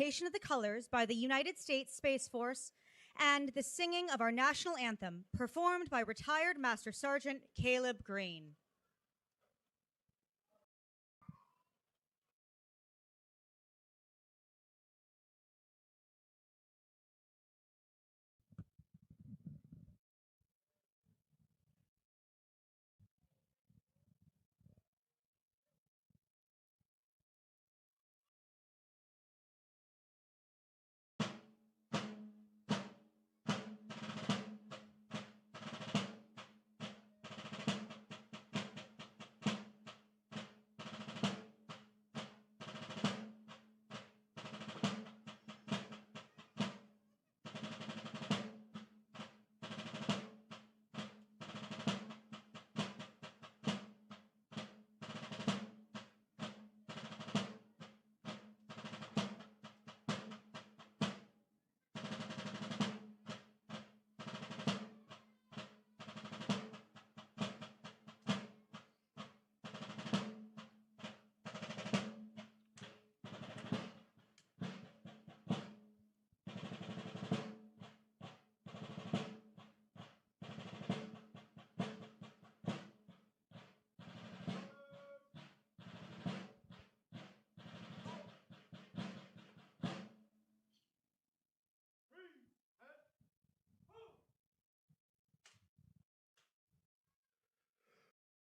presentation of the colors by the United States Space Force, and the singing of our national anthem, performed by retired Master Sergeant Caleb Green.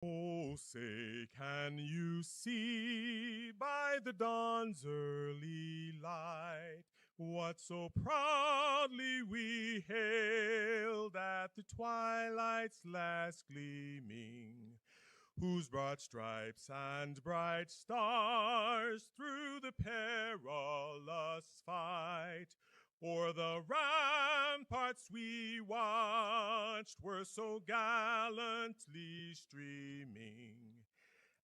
Oh, say, can you see by the dawn's early light what so proudly we hailed at the twilight's last gleaming, whose broad stripes and bright stars through the perilous fight o'er the ramparts we watched were so gallantly streaming,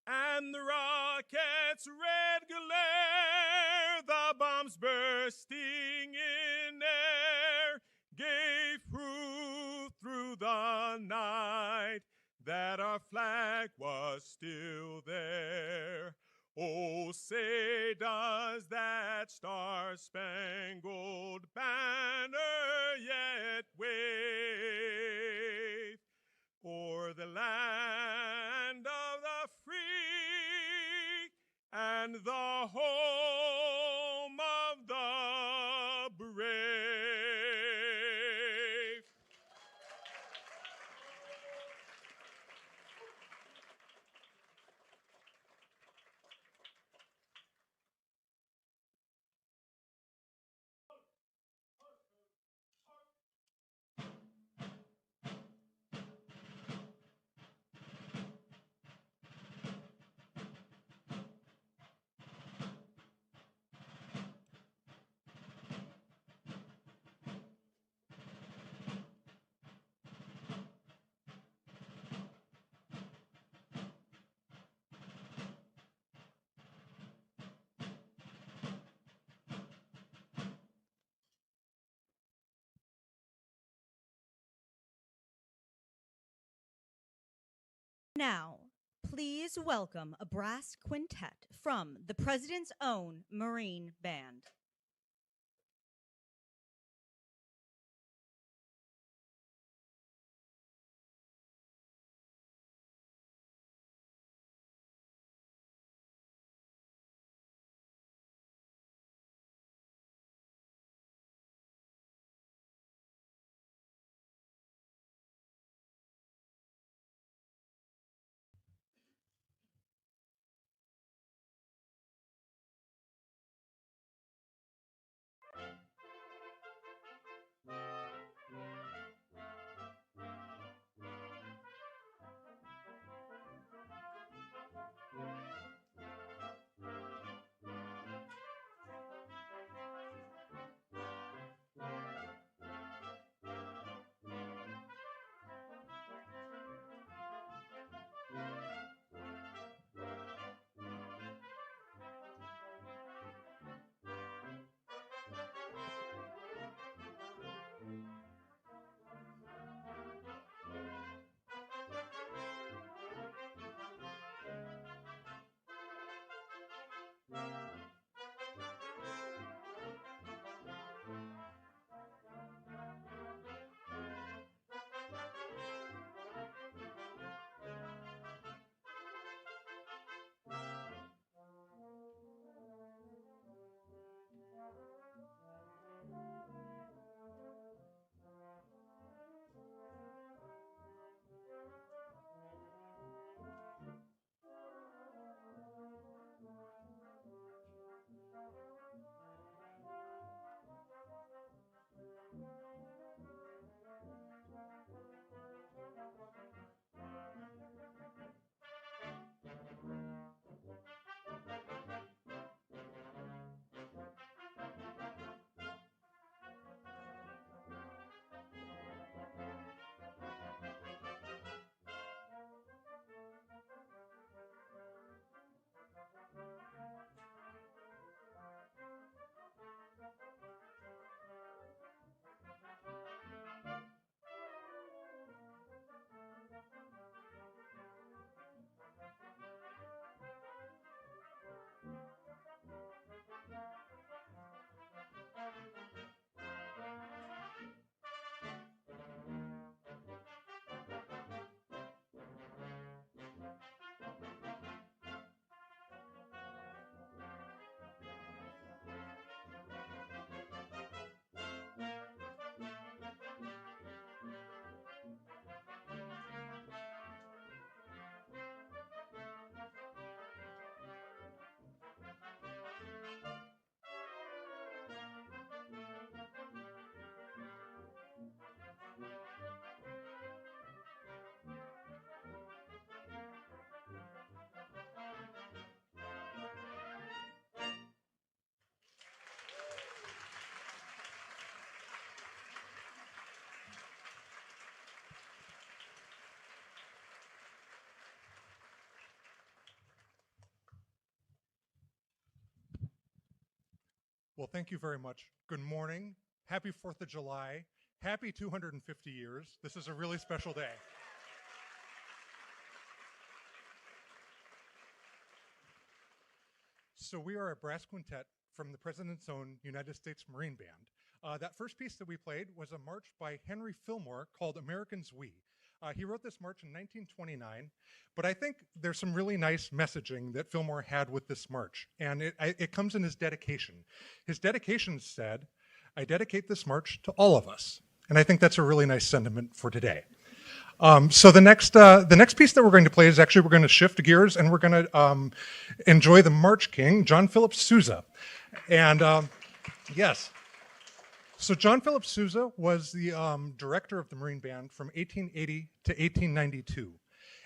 and the rocket's red glare, the bombs bursting in air, gave proof through the night that our flag was still there. Oh, say, does that star-spangled banner yet wave o'er the land of the free and the home of the brave? Now, please welcome a brass quintet from the President's own Marine Band. Well, thank you very much. Good morning. Happy 4th of July. Happy 250 years. This is a really special day. So we are a brass quintet from the President's own United States Marine Band. That first piece that we played was a march by Henry Fillmore called Americans We. He wrote this march in 1929, but I think there's some really nice messaging that Fillmore had with this march, and it comes in his dedication. His dedication said, "I dedicate this march to all of us," and I think that's a really nice sentiment for today. So the next piece that we're going to play is actually, we're going to shift gears and we're going to enjoy the March King, John Philip Sousa. And yes, so John Philip Sousa was the director of the Marine Band from 1880 to 1892.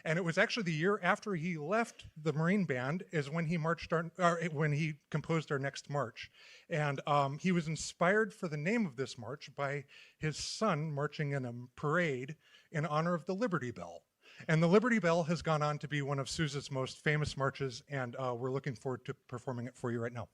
And it was actually the year after he left the Marine Band is when he when he composed our next march. And he was inspired for the name of this march by his son marching in a parade in honor of the Liberty Bell. And the Liberty Bell has gone on to be one of Sousa's most famous marches, and we're looking forward to performing it for you right now.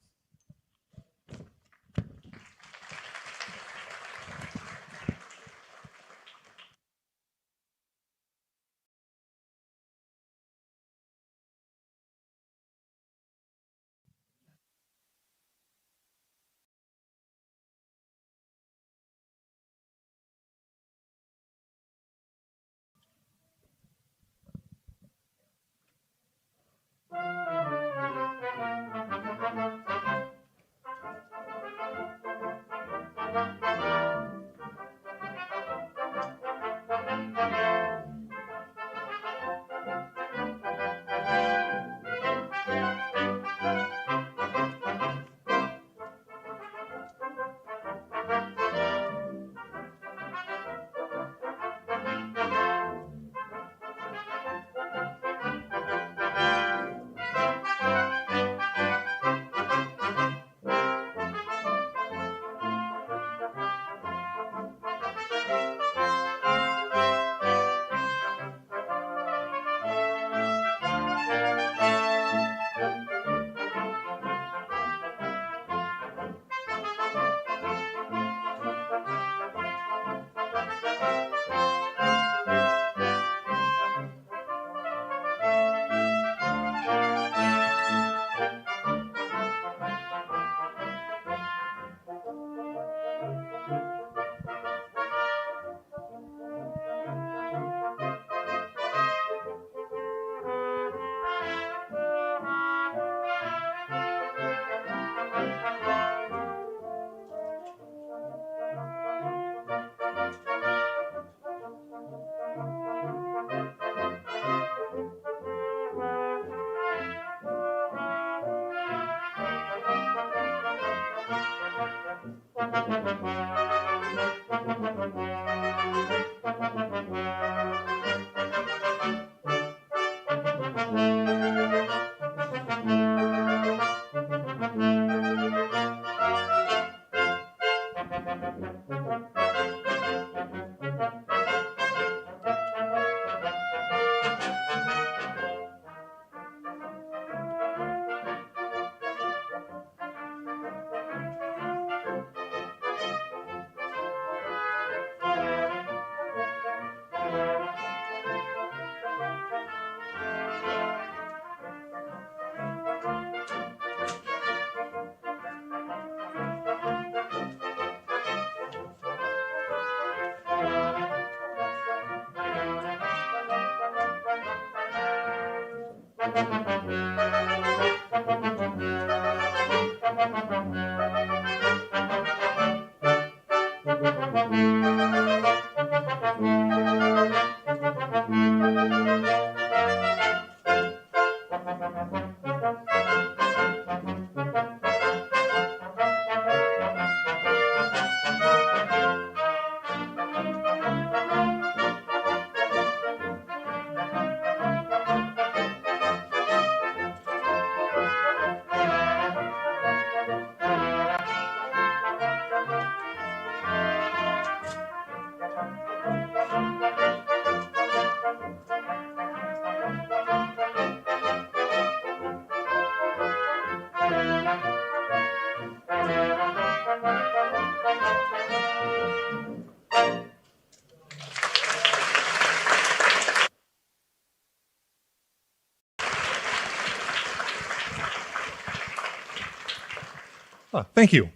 Thank you.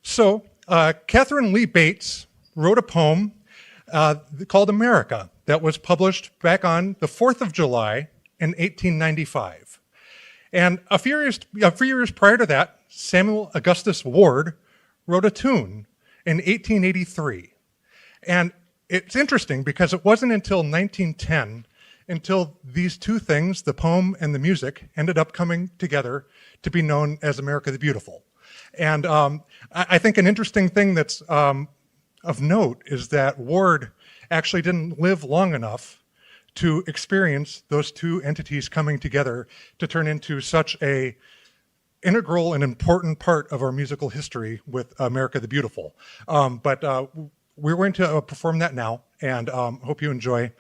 So, Catherine Lee Bates wrote a poem called America that was published back on the 4th of July in 1895. And a few years prior to that, Samuel Augustus Ward wrote a tune in 1883. And it's interesting because it wasn't until 1910 until these two things, the poem and the music, ended up coming together to be known as America the Beautiful. And I think an interesting thing that's of note is that Ward actually didn't live long enough to experience those two entities coming together to turn into such a integral and important part of our musical history with America the Beautiful. But we're going to perform that now, and hope you enjoy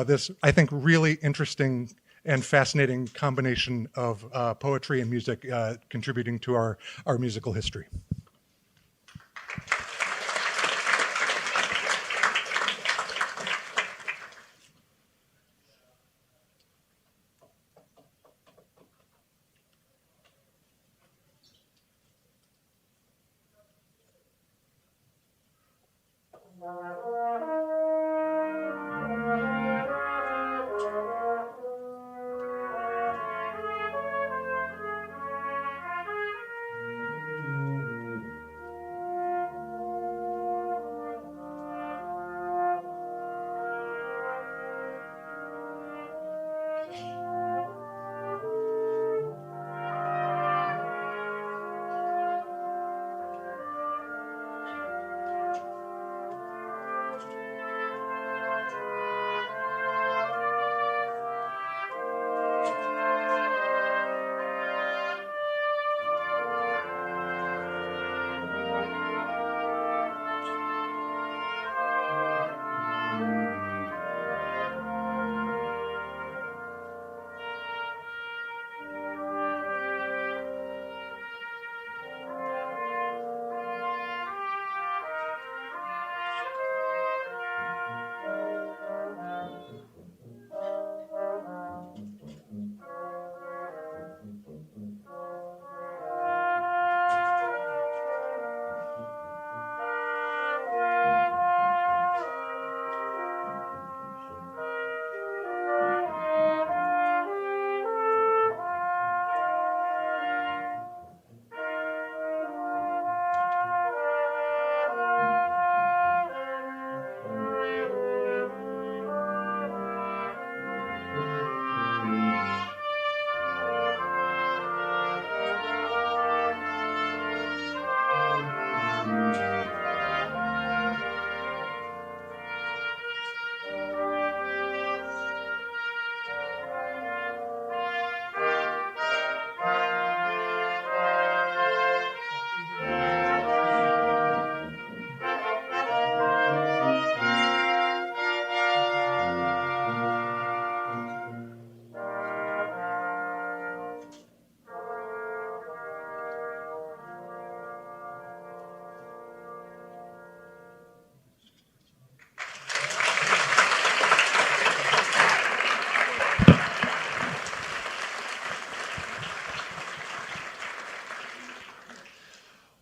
this, I think, really interesting and fascinating combination of poetry and music contributing to our musical history.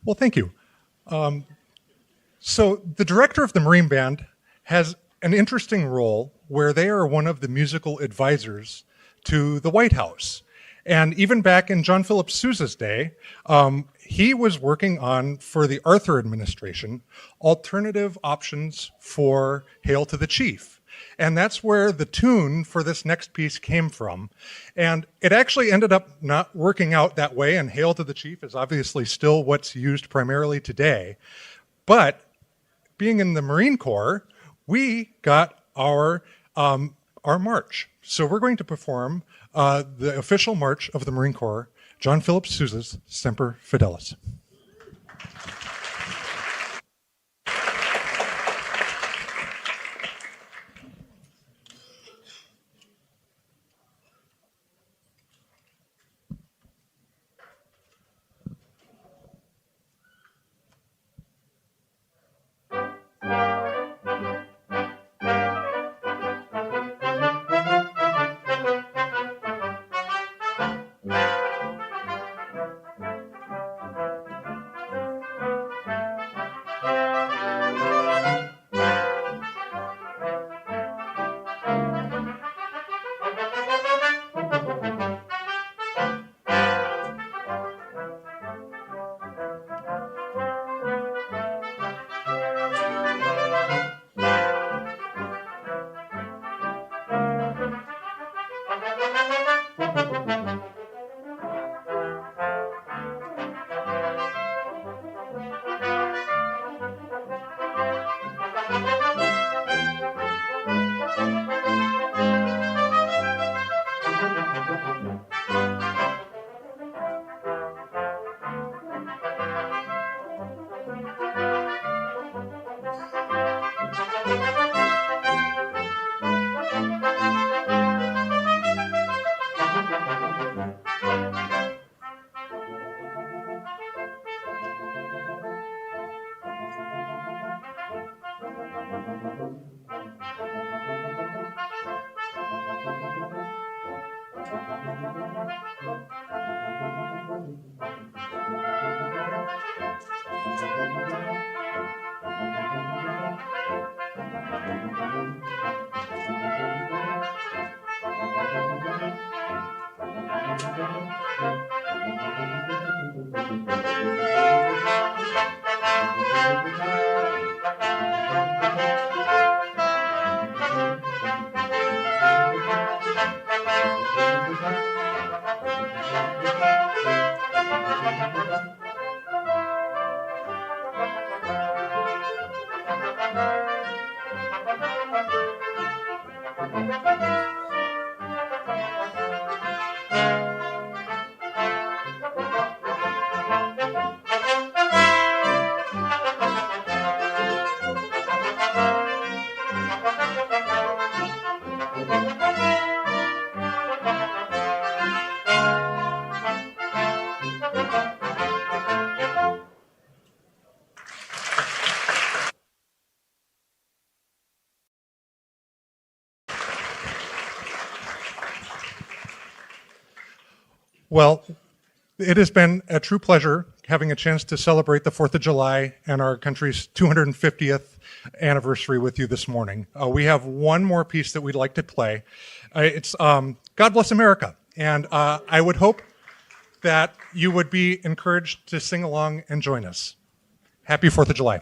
Well, thank you. So the director of the Marine Band has an interesting role where they are one of the musical advisors to the White House. And even back in John Philip Sousa's day, he was working on, for the Arthur administration, alternative options for Hail to the Chief. And that's where the tune for this next piece came from. And it actually ended up not working out that way, and Hail to the Chief is obviously still what's used primarily today. But being in the Marine Corps, we got our march. So we're going to perform the official march of the Marine Corps, John Philip Sousa's Semper Fidelis. Well, it has been a true pleasure having a chance to celebrate the 4th of July and our country's 250th anniversary with you this morning. We have one more piece that we'd like to play. It's God Bless America. And I would hope that you would be encouraged to sing along and join us. Happy 4th of July.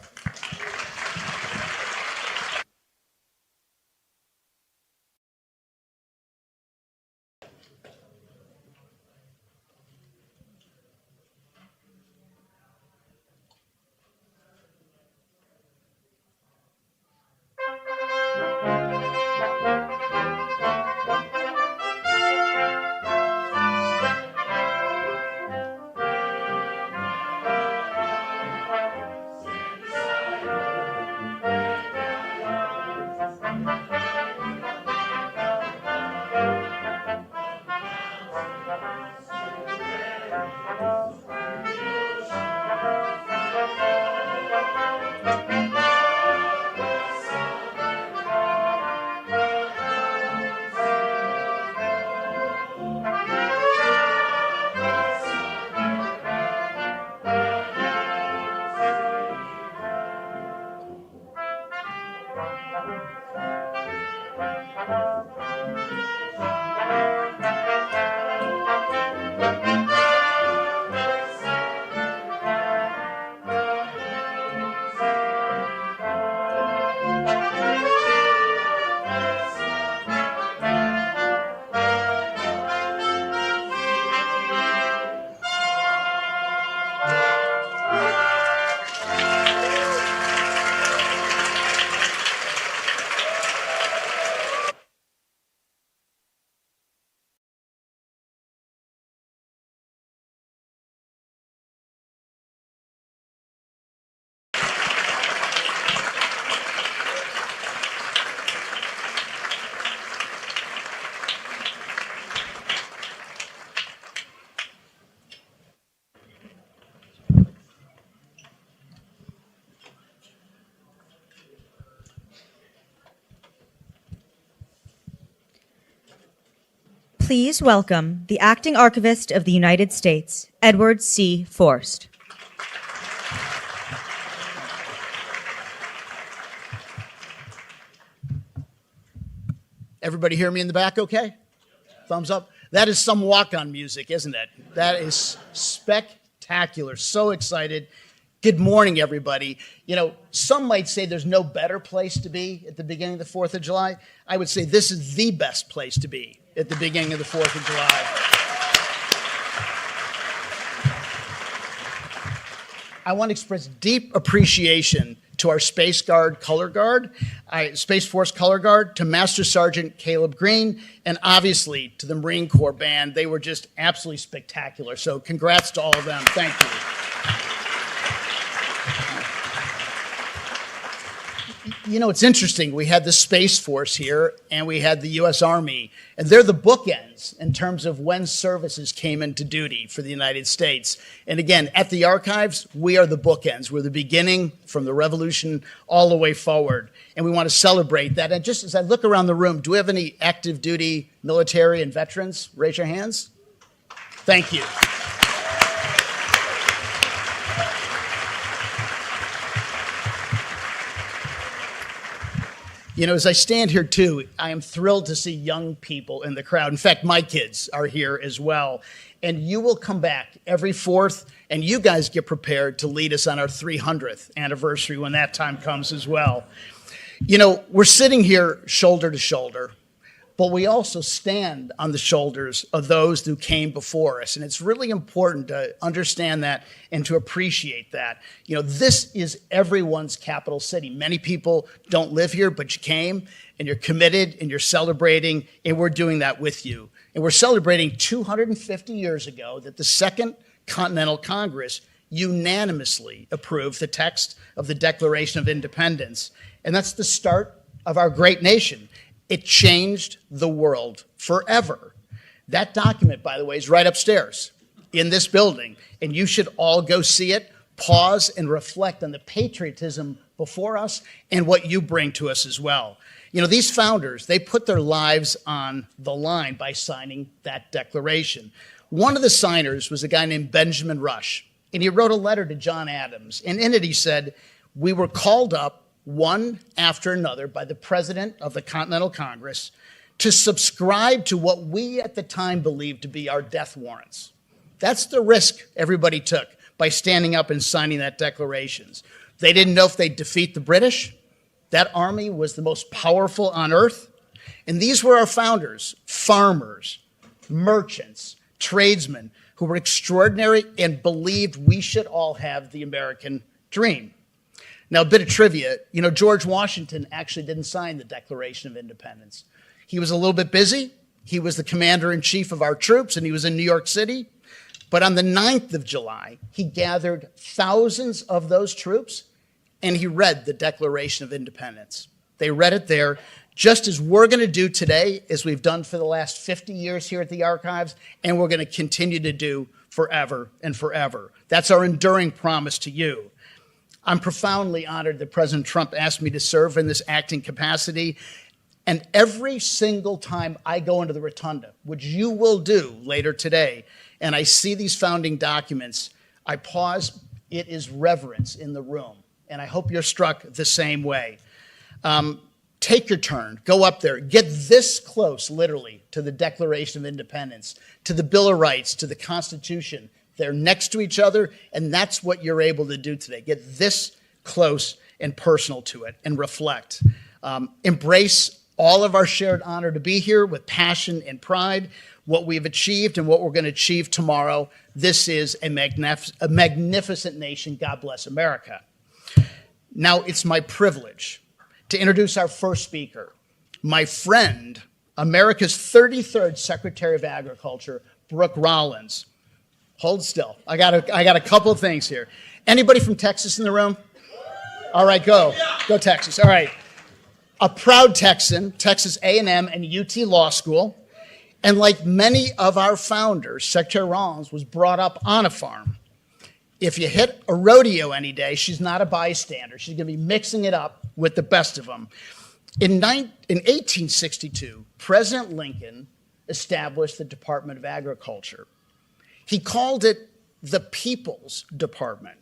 Please welcome the Acting Archivist of the United States, Edward C. Forst. Everybody hear me in the back okay? Thumbs up. That is some walk-on music, isn't it? That is spectacular. So excited. Good morning, everybody. You know, some might say there's no better place to be at the beginning of the 4th of July. I would say this is the best place to be at the beginning of the 4th of July. I want to express deep appreciation to our Space Force Color Guard, to Master Sergeant Caleb Green, and obviously to the Marine Corps Band. They were just absolutely spectacular. So congrats to all of them. Thank you. You know, it's interesting. We had the Space Force here, and we had the U.S. Army, and they're the bookends in terms of when services came into duty for the United States. And again, at the archives, we are the bookends. We're the beginning from the revolution all the way forward, and we want to celebrate that. And just as I look around the room, do we have any active duty military and veterans? Raise your hands. Thank you. You know, as I stand here too, I am thrilled to see young people in the crowd. In fact, my kids are here as well. And you will come back every 4th, and you guys get prepared to lead us on our 300th anniversary when that time comes as well. You know, we're sitting here shoulder to shoulder, but we also stand on the shoulders of those who came before us. And it's really important to understand that and to appreciate that. You know, this is everyone's capital city. Many people don't live here, but you came and you're committed and you're celebrating, and we're doing that with you. And we're celebrating 250 years ago that the Second Continental Congress unanimously approved the text of the Declaration of Independence. And that's the start of our great nation. It changed the world forever. That document, by the way, is right upstairs in this building, and you should all go see it, pause, and reflect on the patriotism before us and what you bring to us as well. You know, these founders, they put their lives on the line by signing that declaration. One of the signers was a guy named Benjamin Rush, and he wrote a letter to John Adams, and in it he said, "We were called up one after another by the President of the Continental Congress to subscribe to what we at the time believed to be our death warrants." That's the risk everybody took by standing up and signing that declarations. They didn't know if they'd defeat the British. That army was the most powerful on earth. And these were our founders, farmers, merchants, tradesmen, who were extraordinary and believed we should all have the American dream. Now, a bit of trivia, you know, George Washington actually didn't sign the Declaration of Independence. He was a little bit busy. He was the commander-in-chief of our troops, and he was in New York City. But on the 9th of July, he gathered thousands of those troops, and he read the Declaration of Independence. They read it there, just as we're going to do today, as we've done for the last 50 years here at the Archives, and we're going to continue to do forever and forever. That's our enduring promise to you. I'm profoundly honored that President Trump asked me to serve in this acting capacity. And every single time I go into the rotunda, which you will do later today, and I see these founding documents, I pause. It is reverence in the room. And I hope you're struck the same way. Take your turn. Go up there. Get this close, literally, to the Declaration of Independence, to the Bill of Rights, to the Constitution. They're next to each other, and that's what you're able to do today. Get this close and personal to it and reflect. Embrace all of our shared honor to be here with passion and pride, what we've achieved and what we're going to achieve tomorrow. This is a magnificent nation. God bless America. Now, it's my privilege to introduce our first speaker, my friend, America's 33rd Secretary of Agriculture, Brooke Rollins. Hold still. I got a couple of things here. Anybody from Texas in the room? All right, go. Go Texas. All right. A proud Texan, Texas A&M and UT Law School. And like many of our founders, Secretary Rollins was brought up on a farm. If you hit a rodeo any day, she's not a bystander. She's going to be mixing it up with the best of them. In 1862, President Lincoln established the Department of Agriculture. He called it the People's Department.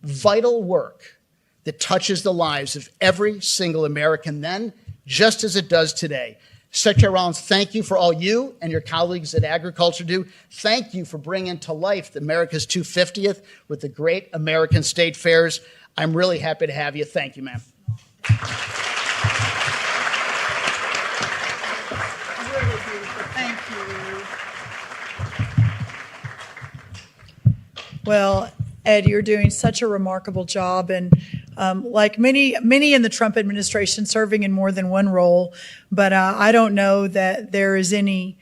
Vital work that touches the lives of every single American then, just as it does today. Secretary Rollins, thank you for all you and your colleagues at Agriculture do. Thank you for bringing to life America's 250th with the great American state fairs. I'm really happy to have you. Thank you, ma'am. Thank you. Well, Ed, you're doing such a remarkable job, and like many in the Trump administration, serving in more than one role, but I don't know that there is any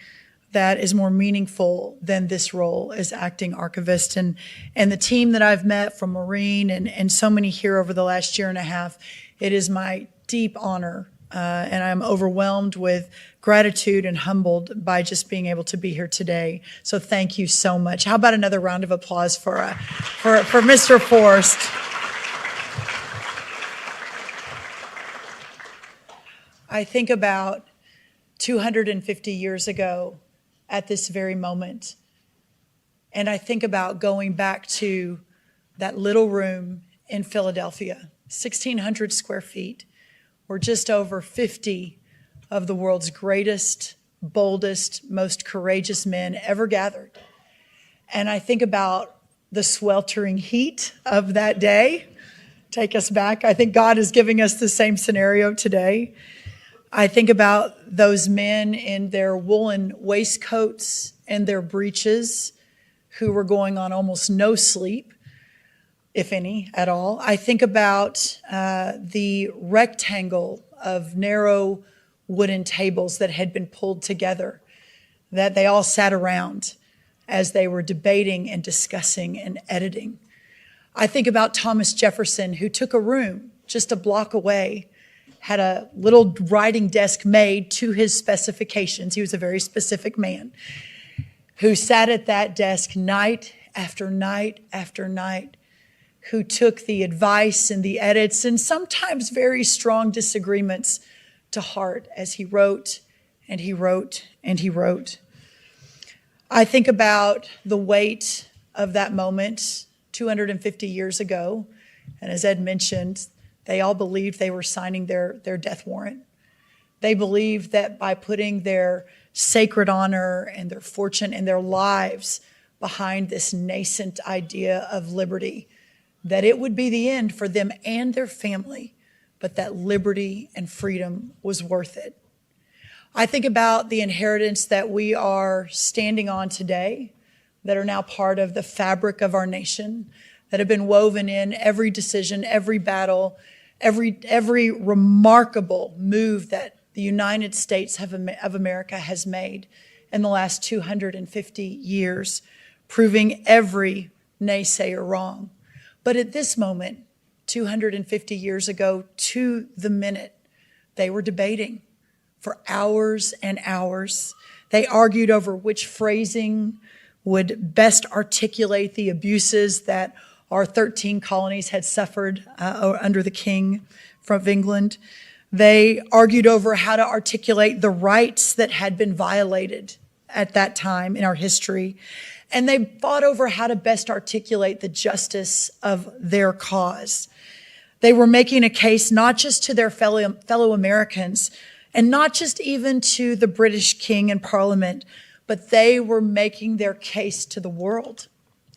that is more meaningful than this role as acting archivist. And the team that I've met from Maureen and so many here over the last year and a half, it is my deep honor, and I'm overwhelmed with gratitude and humbled by just being able to be here today. So thank you so much. How about another round of applause for Mr. Forrest? I think about 250 years ago at this very moment, and I think about going back to that little room in Philadelphia, 1,600 square feet, where just over 50 of the world's greatest, boldest, most courageous men ever gathered. And I think about the sweltering heat of that day. Take us back. I think God is giving us the same scenario today. I think about those men in their woolen waistcoats and their breeches who were going on almost no sleep, if any at all. I think about the rectangle of narrow wooden tables that had been pulled together, that they all sat around as they were debating and discussing and editing. I think about Thomas Jefferson, who took a room just a block away, had a little writing desk made to his specifications. He was a very specific man who sat at that desk night after night after night, who took the advice and the edits and sometimes very strong disagreements to heart as he wrote and he wrote and he wrote. I think about the weight of that moment 250 years ago, and as Ed mentioned, they all believed they were signing their death warrant. They believed that by putting their sacred honor and their fortune and their lives behind this nascent idea of liberty, that it would be the end for them and their family, but that liberty and freedom was worth it. I think about the inheritance that we are standing on today, that are now part of the fabric of our nation, that have been woven in every decision, every battle, every remarkable move that the United States of America has made in the last 250 years, proving every naysayer wrong. But at this moment, 250 years ago, to the minute, they were debating for hours and hours. They argued over which phrasing would best articulate the abuses that our 13 colonies had suffered under the King from England. They argued over how to articulate the rights that had been violated at that time in our history. And they fought over how to best articulate the justice of their cause. They were making a case not just to their fellow Americans and not just even to the British King and Parliament, but they were making their case to the world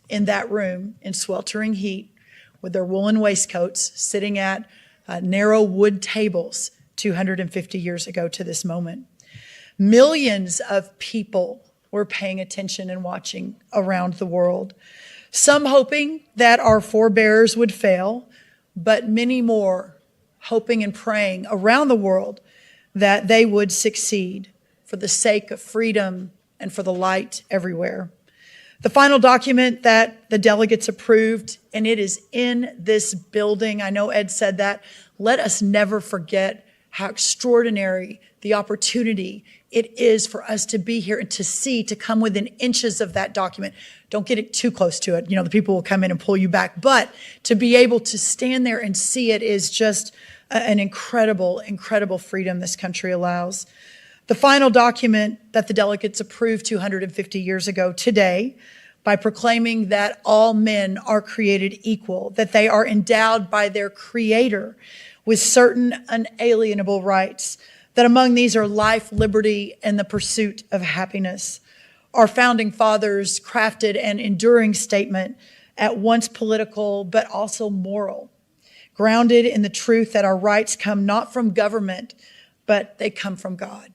in that room in sweltering heat with their woolen waistcoats sitting at narrow wood tables 250 years ago to this moment. Millions of people were paying attention and watching around the world, some hoping that our forebears would fail, but many more hoping and praying around the world that they would succeed for the sake of freedom and for the light everywhere. The final document that the delegates approved, and it is in this building. I know Ed said that. Let us never forget how extraordinary the opportunity it is for us to be here and to see, to come within inches of that document. Don't get it too close to it. You know, the people will come in and pull you back. But to be able to stand there and see it is just an incredible, incredible freedom this country allows. The final document that the delegates approved 250 years ago today, by proclaiming that all men are created equal, that they are endowed by their Creator with certain unalienable rights, that among these are life, liberty, and the pursuit of happiness. Our founding fathers crafted an enduring statement, at once political but also moral, grounded in the truth that our rights come not from government, but they come from God.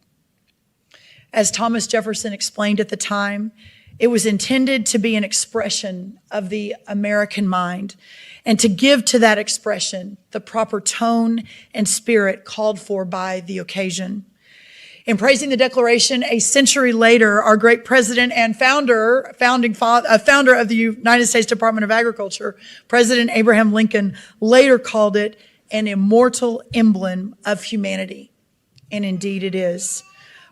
As Thomas Jefferson explained at the time, It was intended to be an expression of the American mind and to give to that expression the proper tone and spirit called for by the occasion. In praising the Declaration, a century later, our great president and founder of the United States Department of Agriculture, President Abraham Lincoln, later called it an immortal emblem of humanity. And indeed it is.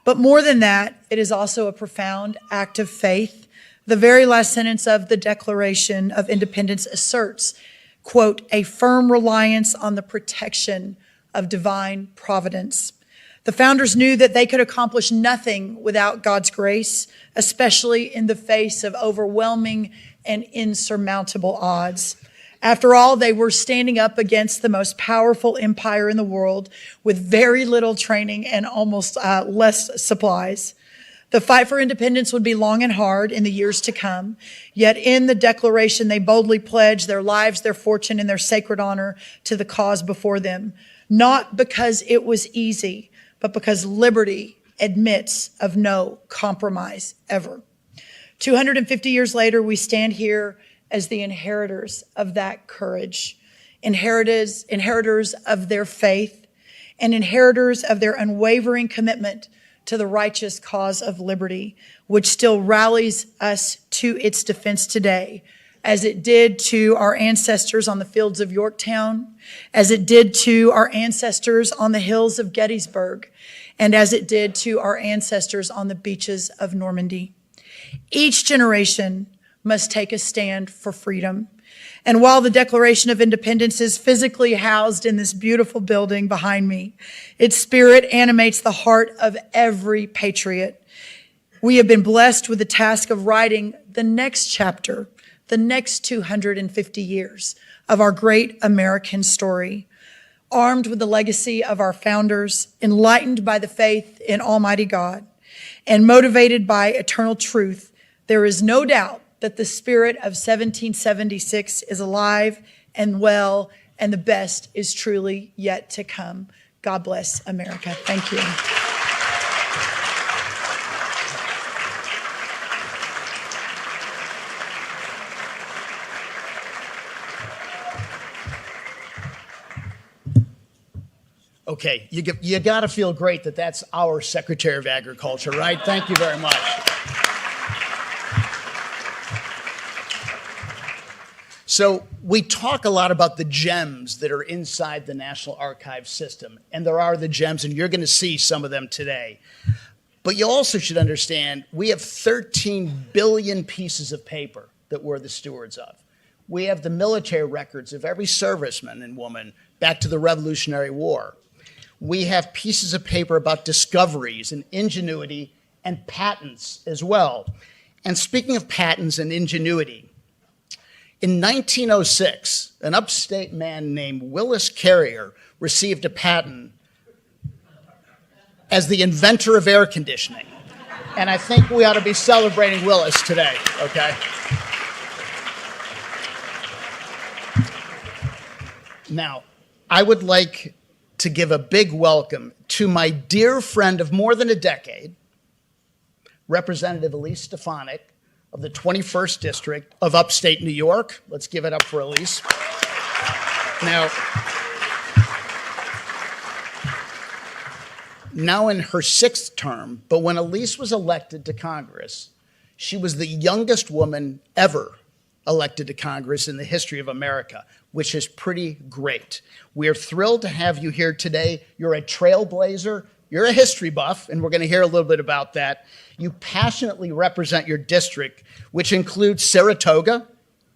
But more than that, it is also a profound act of faith. The very last sentence of the Declaration of Independence asserts, quote, a firm reliance on the protection of divine providence. The founders knew that they could accomplish nothing without God's grace, especially in the face of overwhelming and insurmountable odds. After all, they were standing up against the most powerful empire in the world with very little training and almost less supplies. The fight for independence would be long and hard in the years to come. Yet in the Declaration, they boldly pledged their lives, their fortune, and their sacred honor to the cause before them. Not because it was easy, but because liberty admits of no compromise ever. 250 years later, we stand here as the inheritors of that courage, inheritors of their faith, and inheritors of their unwavering commitment to the righteous cause of liberty, which still rallies us to its defense today, as it did to our ancestors on the fields of Yorktown, as it did to our ancestors on the hills of Gettysburg, and as it did to our ancestors on the beaches of Normandy. Each generation must take a stand for freedom. And while the Declaration of Independence is physically housed in this beautiful building behind me, its spirit animates the heart of every patriot. We have been blessed with the task of writing the next chapter, the next 250 years of our great American story, armed with the legacy of our founders, enlightened by the faith in Almighty God, and motivated by eternal truth. There is no doubt that the spirit of 1776 is alive and well, and the best is truly yet to come. God bless America. Thank you. Okay, you got to feel great that that's our Secretary of Agriculture, right? Thank you very much. So we talk a lot about the gems that are inside the National Archives system, and there are the gems, and you're going to see some of them today. But you also should understand we have 13 billion pieces of paper that we're the stewards of. We have the military records of every serviceman and woman back to the Revolutionary War. We have pieces of paper about discoveries and ingenuity and patents as well. And speaking of patents and ingenuity, in 1906, an upstate man named Willis Carrier received a patent as the inventor of air conditioning. And I think we ought to be celebrating Willis today, okay? Now, I would like to give a big welcome to my dear friend of more than a decade, Representative Elise Stefanik of the 21st District of Upstate New York. Let's give it up for Elise. Now in her 6th term, but when Elise was elected to Congress, she was the youngest woman ever elected to Congress in the history of America, which is pretty great. We're thrilled to have you here today. You're a trailblazer. You're a history buff, and we're going to hear a little bit about that. You passionately represent your district, which includes Saratoga,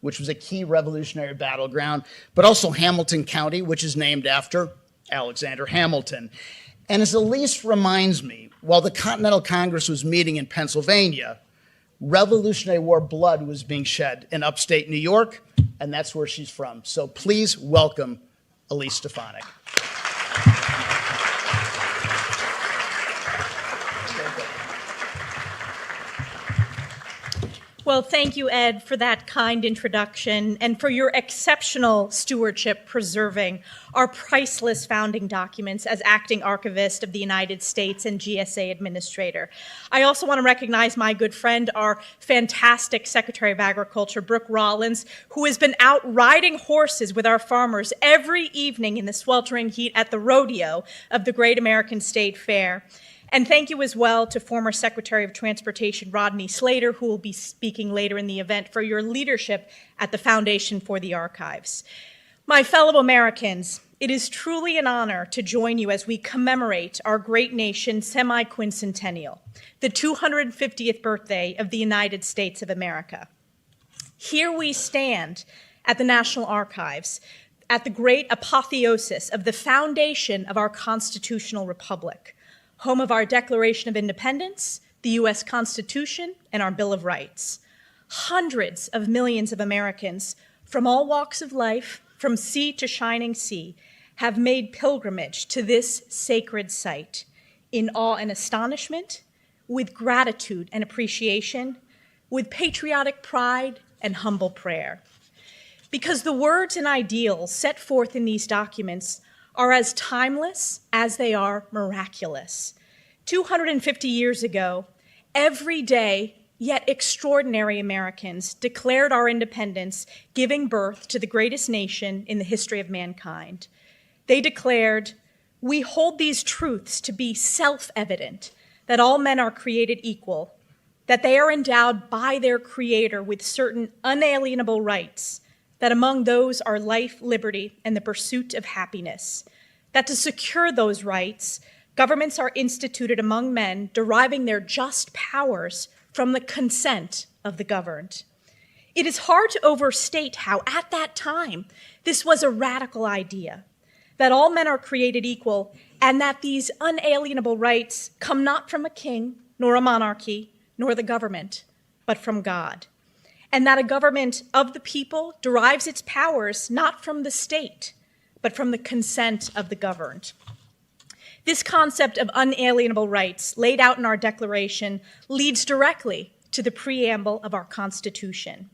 which was a key revolutionary battleground, but also Hamilton County, which is named after Alexander Hamilton. And as Elise reminds me, while the Continental Congress was meeting in Pennsylvania, Revolutionary War blood was being shed in upstate New York, and that's where she's from. So please welcome Elise Stefanik. Well, thank you, Ed, for that kind introduction and for your exceptional stewardship preserving our priceless founding documents as acting archivist of the United States and GSA administrator. I also want to recognize my good friend, our fantastic Secretary of Agriculture, Brooke Rollins, who has been out riding horses with our farmers every evening in the sweltering heat at the rodeo of the Great American State Fair. And thank you as well to former Secretary of Transportation Rodney Slater, who will be speaking later in the event, for your leadership at the Foundation for the Archives. My fellow Americans, it is truly an honor to join you as we commemorate our great nation's semi-quincentennial, the 250th birthday of the United States of America. Here we stand at the National Archives, at the great apotheosis of the foundation of our constitutional republic, home of our Declaration of Independence, the U.S. Constitution, and our Bill of Rights. Hundreds of millions of Americans from all walks of life, from sea to shining sea, have made pilgrimage to this sacred site in awe and astonishment, with gratitude and appreciation, with patriotic pride and humble prayer. Because the words and ideals set forth in these documents are as timeless as they are miraculous. 250 years ago, everyday yet extraordinary Americans declared our independence, giving birth to the greatest nation in the history of mankind. They declared, "We hold these truths to be self-evident, that all men are created equal, that they are endowed by their Creator with certain unalienable rights, that among those are life, liberty, and the pursuit of happiness, that to secure those rights, governments are instituted among men, deriving their just powers from the consent of the governed." It is hard to overstate how, at that time, this was a radical idea, that all men are created equal, and that these unalienable rights come not from a king, nor a monarchy, nor the government, but from God, and that a government of the people derives its powers not from the state, but from the consent of the governed. This concept of unalienable rights laid out in our Declaration leads directly to the preamble of our Constitution,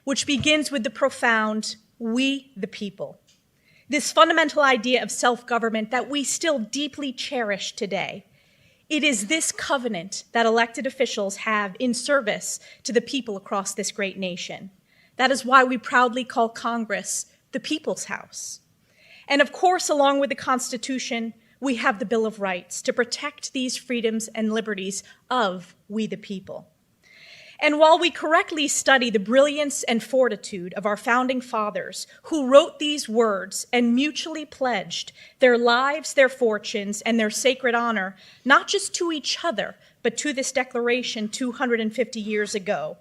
which begins with the profound, "We the people." This fundamental idea of self-government that we still deeply cherish today. It is this covenant that elected officials have in service to the people across this great nation. That is why we proudly call Congress the People's House. And of course, along with the Constitution, we have the Bill of Rights to protect these freedoms and liberties of we the people. And while we correctly study the brilliance and fortitude of our founding fathers who wrote these words and mutually pledged their lives, their fortunes, and their sacred honor, not just to each other, but to this declaration 250 years ago,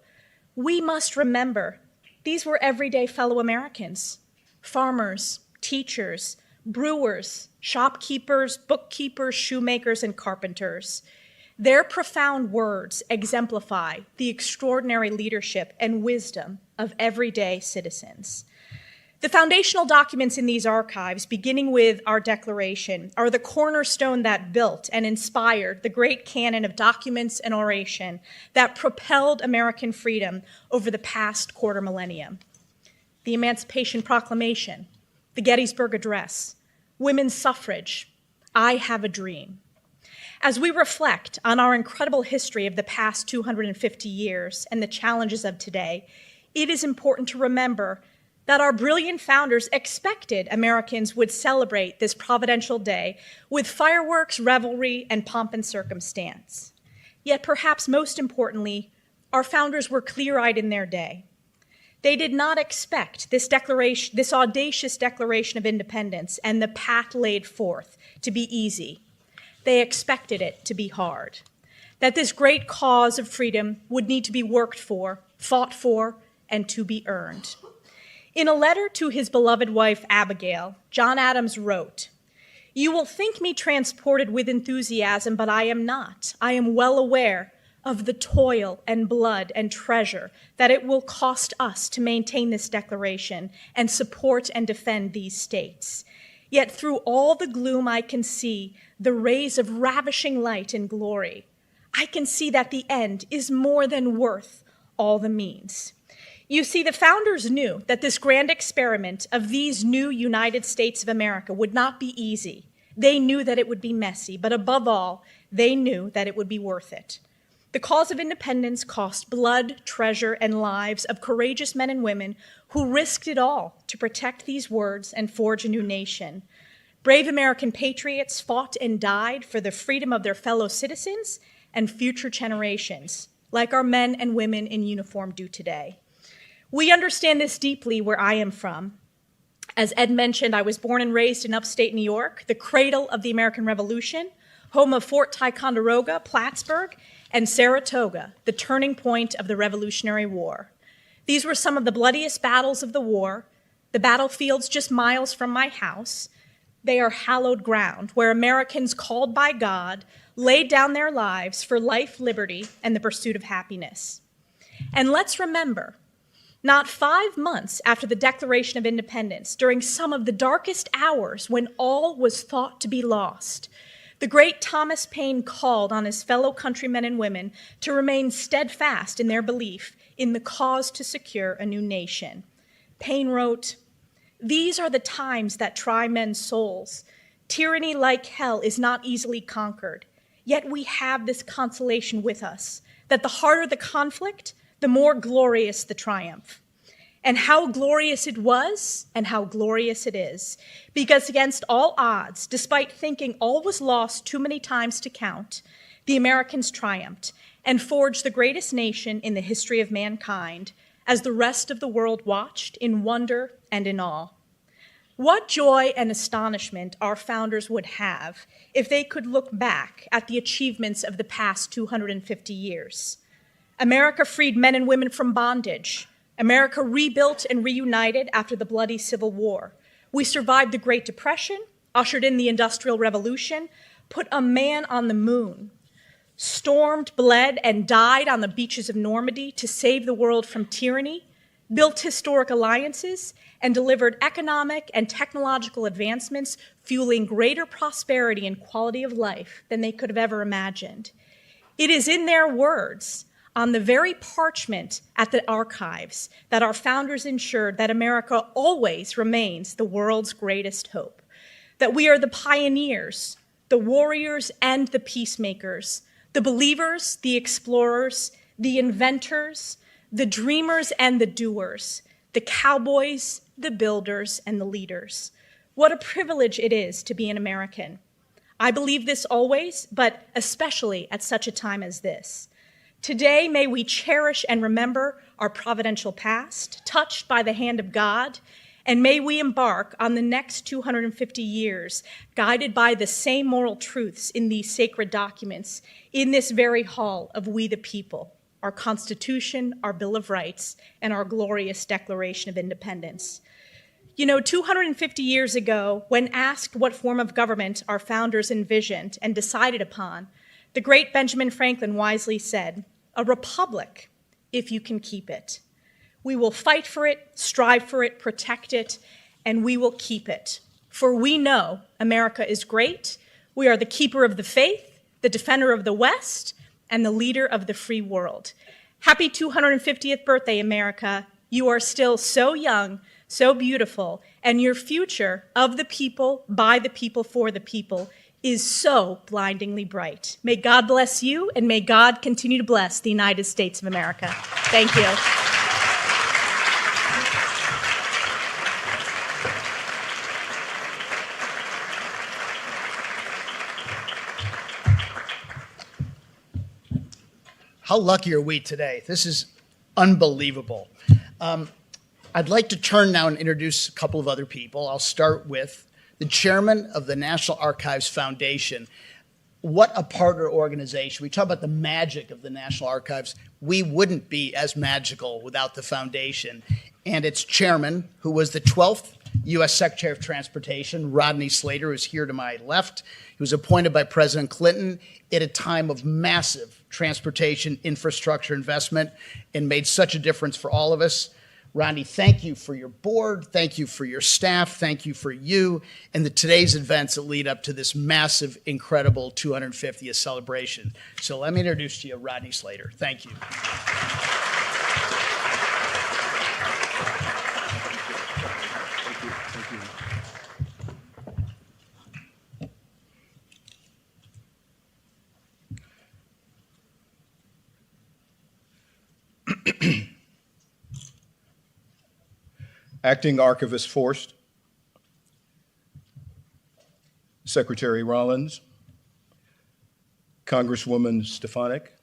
we must remember these were everyday fellow Americans, farmers, teachers, brewers, shopkeepers, bookkeepers, shoemakers, and carpenters. Their profound words exemplify the extraordinary leadership and wisdom of everyday citizens. The foundational documents in these archives, beginning with our Declaration, are the cornerstone that built and inspired the great canon of documents and oration that propelled American freedom over the past quarter millennium. The Emancipation Proclamation, the Gettysburg Address, women's suffrage, I Have a Dream. As we reflect on our incredible history of the past 250 years and the challenges of today, it is important to remember that our brilliant founders expected Americans would celebrate this providential day with fireworks, revelry, and pomp and circumstance. Yet perhaps most importantly, our founders were clear-eyed in their day. They did not expect this audacious Declaration of Independence and the path laid forth to be easy. They expected it to be hard, that this great cause of freedom would need to be worked for, fought for, and to be earned. In a letter to his beloved wife, Abigail, John Adams wrote, "You will think me transported with enthusiasm, but I am not. I am well aware of the toil and blood and treasure that it will cost us to maintain this declaration and support and defend these states. Yet through all the gloom I can see the rays of ravishing light and glory. I can see that the end is more than worth all the means. You see, the founders knew that this grand experiment of these new United States of America would not be easy. They knew that it would be messy, but above all, they knew that it would be worth it. The cause of independence cost blood, treasure, and lives of courageous men and women who risked it all to protect these words and forge a new nation. Brave American patriots fought and died for the freedom of their fellow citizens and future generations, like our men and women in uniform do today. We understand this deeply where I am from. As Ed mentioned, I was born and raised in upstate New York, the cradle of the American Revolution, home of Fort Ticonderoga, Plattsburgh, and Saratoga, the turning point of the Revolutionary War. These were some of the bloodiest battles of the war, the battlefields just miles from my house. They are hallowed ground where Americans called by God laid down their lives for life, liberty, and the pursuit of happiness. And let's remember, not 5 months after the Declaration of Independence, during some of the darkest hours when all was thought to be lost, the great Thomas Paine called on his fellow countrymen and women to remain steadfast in their belief in the cause to secure a new nation. Paine wrote, "These are the times that try men's souls. Tyranny like hell is not easily conquered, yet we have this consolation with us, that the harder the conflict, the more glorious the triumph." And how glorious it was, and how glorious it is, because against all odds, despite thinking all was lost too many times to count, the Americans triumphed and forged the greatest nation in the history of mankind, as the rest of the world watched in wonder and in awe. What joy and astonishment our founders would have if they could look back at the achievements of the past 250 years. America freed men and women from bondage. America rebuilt and reunited after the bloody Civil War. We survived the Great Depression, ushered in the Industrial Revolution, put a man on the moon, stormed, bled, and died on the beaches of Normandy to save the world from tyranny, built historic alliances, and delivered economic and technological advancements, fueling greater prosperity and quality of life than they could have ever imagined. It is in their words, on the very parchment at the archives, that our founders ensured that America always remains the world's greatest hope, that we are the pioneers, the warriors and the peacemakers, the believers, the explorers, the inventors, the dreamers and the doers, the cowboys, the builders, and the leaders. What a privilege it is to be an American. I believe this always, but especially at such a time as this. Today, may we cherish and remember our providential past, touched by the hand of God, and may we embark on the next 250 years, guided by the same moral truths in these sacred documents, in this very hall of we the people, our Constitution, our Bill of Rights, and our glorious Declaration of Independence. You know, 250 years ago, when asked what form of government our founders envisioned and decided upon, the great Benjamin Franklin wisely said, "A republic, if you can keep it. We will fight for it, strive for it, protect it, and we will keep it. For we know America is great. We are the keeper of the faith, the defender of the West, and the leader of the free world." Happy 250th birthday, America. You are still so young, so beautiful, and your future of the people, by the people, for the people is so blindingly bright. May God bless you, and may God continue to bless the United States of America. Thank you. How lucky are we today? This is unbelievable. I'd like to turn now and introduce a couple of other people. I'll start with the chairman of the National Archives Foundation. What a partner organization. We talk about the magic of the National Archives. We wouldn't be as magical without the foundation. And its chairman, who was the 12th U.S. Secretary of Transportation, Rodney Slater, who's here to my left. He was appointed by President Clinton at a time of massive transportation infrastructure investment and made such a difference for all of us. Rodney, thank you for your board, thank you for your staff, thank you for you, and today's events that lead up to this massive, incredible 250th celebration. So let me introduce to you Rodney Slater. Thank you. Acting Archivist Forst, Secretary Rollins, Congresswoman Stefanik,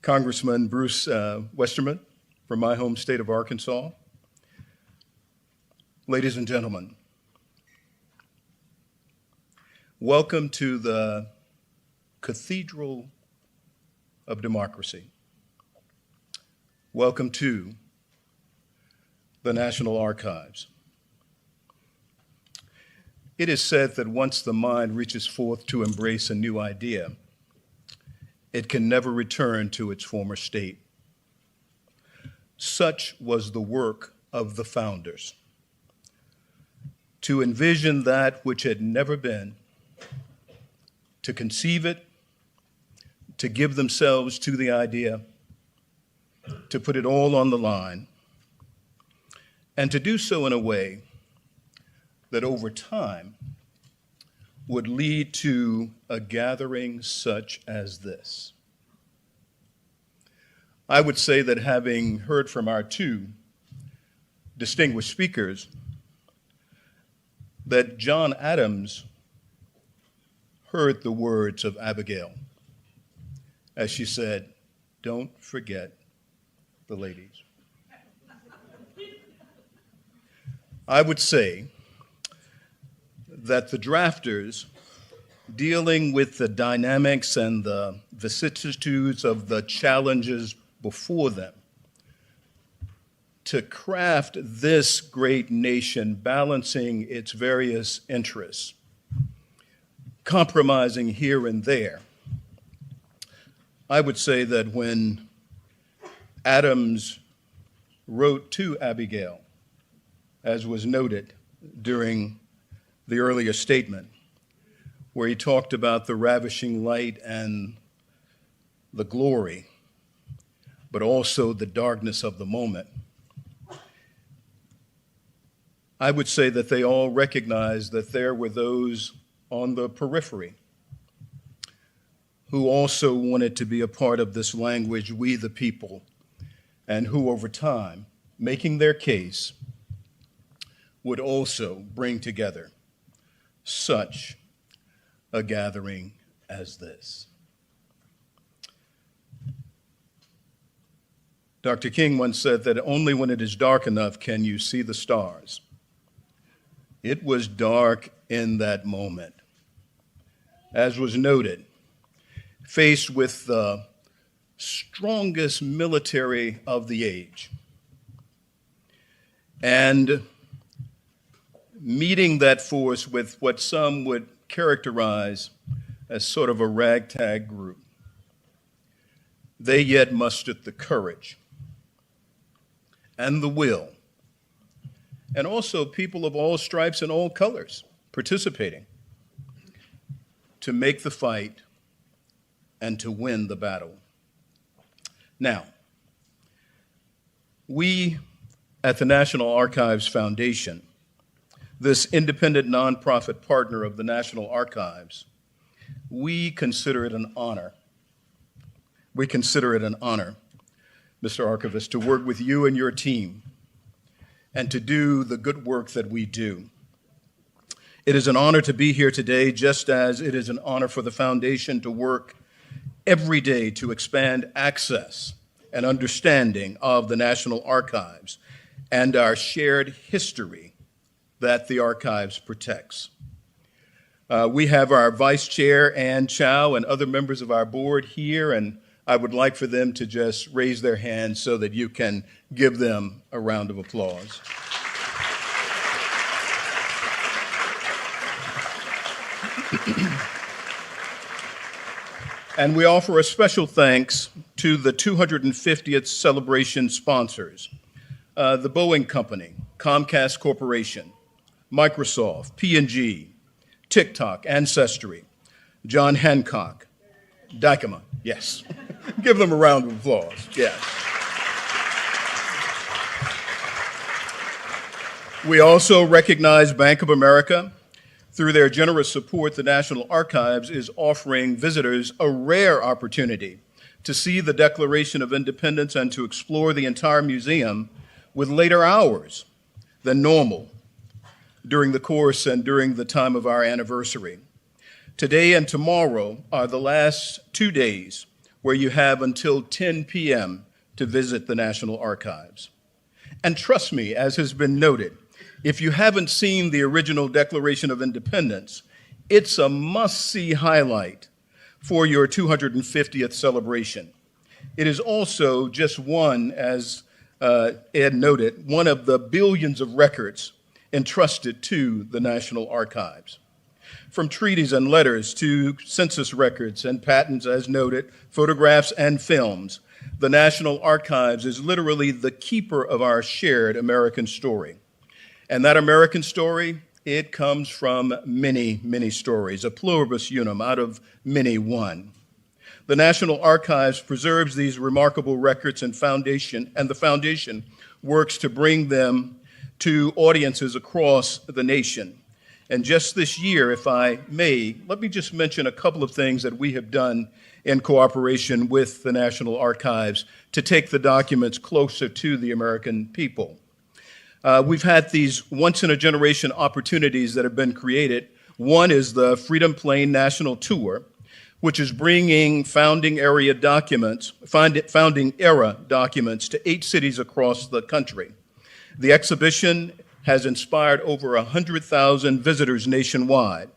Congressman Bruce Westerman from my home state of Arkansas. Ladies and gentlemen, welcome to the Cathedral of Democracy. Welcome to the National Archives. It is said that once the mind reaches forth to embrace a new idea, it can never return to its former state. Such was the work of the founders, to envision that which had never been, to conceive it, to give themselves to the idea, to put it all on the line, and to do so in a way that over time would lead to a gathering such as this. I would say that having heard from our two distinguished speakers, that John Adams heard the words of Abigail as she said, "Don't forget the ladies." I would say that the drafters, dealing with the dynamics and the vicissitudes of the challenges before them, to craft this great nation, balancing its various interests, compromising here and there. I would say that when Adams wrote to Abigail, as was noted during the earlier statement, where he talked about the ravishing light and the glory, but also the darkness of the moment, I would say that they all recognized that there were those on the periphery who also wanted to be a part of this language, we the people, and who over time, making their case, would also bring together such a gathering as this. Dr. King once said that only when it is dark enough can you see the stars. It was dark in that moment. As was noted, faced with the strongest military of the age, and meeting that force with what some would characterize as sort of a ragtag group, they yet mustered the courage and the will, and also people of all stripes and all colors participating to make the fight and to win the battle. Now, we at the National Archives Foundation, this independent nonprofit partner of the National Archives, we consider it an honor. We consider it an honor, Mr. Archivist, to work with you and your team and to do the good work that we do. It is an honor to be here today, just as it is an honor for the Foundation to work every day to expand access and understanding of the National Archives and our shared history that the Archives protects. We have our Vice Chair, Ann Chow, and other members of our board here, and I would like for them to just raise their hands so that you can give them a round of applause. And we offer a special thanks to the 250th celebration sponsors, the Boeing Company, Comcast Corporation, Microsoft, P&G, TikTok, Ancestry, John Hancock, Dykema, yes. Give them a round of applause, yes. We also recognize Bank of America Through their generous support, the National Archives is offering visitors a rare opportunity to see the Declaration of Independence and to explore the entire museum with later hours than normal during the course and during the time of our anniversary. Today and tomorrow are the last 2 days where you have until 10 p.m. to visit the National Archives. And trust me, as has been noted, if you haven't seen the original Declaration of Independence, it's a must-see highlight for your 250th celebration. It is also just one, as Ed noted, one of the billions of records entrusted to the National Archives. From treaties and letters to census records and patents, as noted, photographs and films, the National Archives is literally the keeper of our shared American story. And that American story, it comes from many, many stories, a pluribus unum, out of many one. The National Archives preserves these remarkable records and the foundation works to bring them to audiences across the nation. And just this year, if I may, let me just mention a couple of things that we have done in cooperation with the National Archives to take the documents closer to the American people. We've had these once-in-a-generation opportunities that have been created. One is the Freedom Plain National Tour, which is bringing founding era documents to 8 cities across the country. The exhibition has inspired over 100,000 visitors nationwide,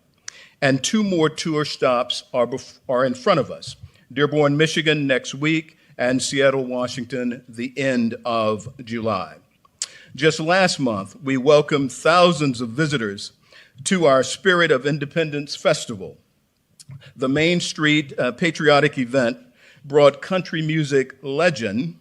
and 2 more tour stops are in front of us. Dearborn, Michigan next week, and Seattle, Washington, the end of July. Just last month, we welcomed thousands of visitors to our Spirit of Independence Festival. The Main Street patriotic event brought country music legend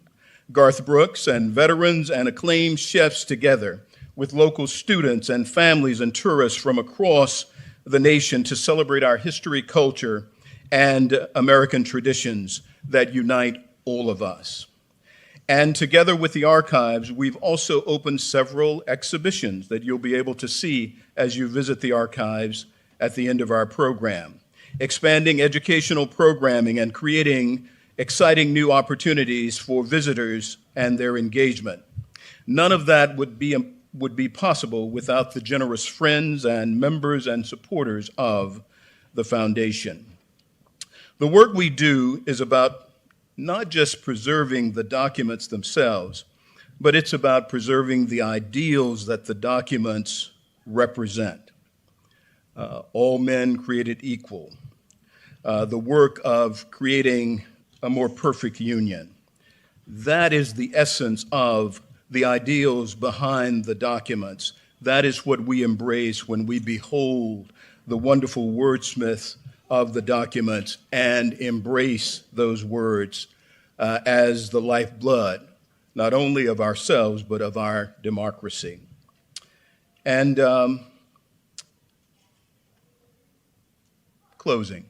Garth Brooks and veterans and acclaimed chefs together with local students and families and tourists from across the nation to celebrate our history, culture, and American traditions that unite all of us. And together with the archives, we've also opened several exhibitions that you'll be able to see as you visit the archives at the end of our program, expanding educational programming and creating exciting new opportunities for visitors and their engagement. None of that would be possible without the generous friends and members and supporters of the foundation. The work we do is about not just preserving the documents themselves, but it's about preserving the ideals that the documents represent. All men created equal. The work of creating a more perfect union. That is the essence of the ideals behind the documents. That is what we embrace when we behold the wonderful wordsmiths of the documents and embrace those words as the lifeblood, not only of ourselves, but of our democracy. And closing.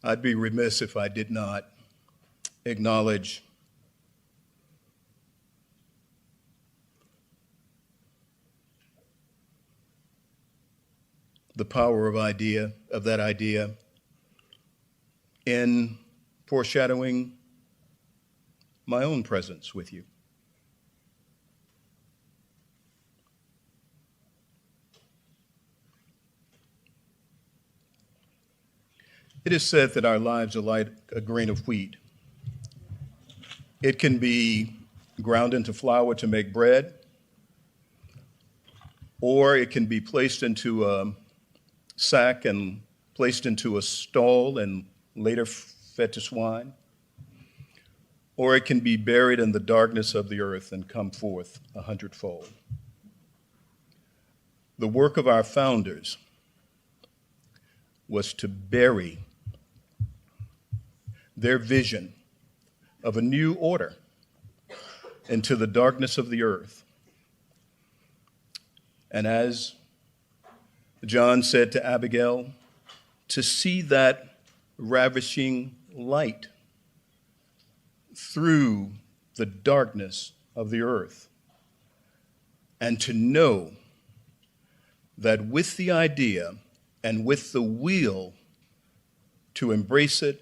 I'd be remiss if I did not acknowledge the power of that idea in foreshadowing my own presence with you. It is said that our lives are like a grain of wheat. It can be ground into flour to make bread, or it can be placed into a sack and placed into a stall and later fed to swine, or it can be buried in the darkness of the earth and come forth 100-fold. The work of our founders was to bury their vision of a new order into the darkness of the earth. And as John said to Abigail, to see that ravishing light through the darkness of the earth, and to know that with the idea and with the will to embrace it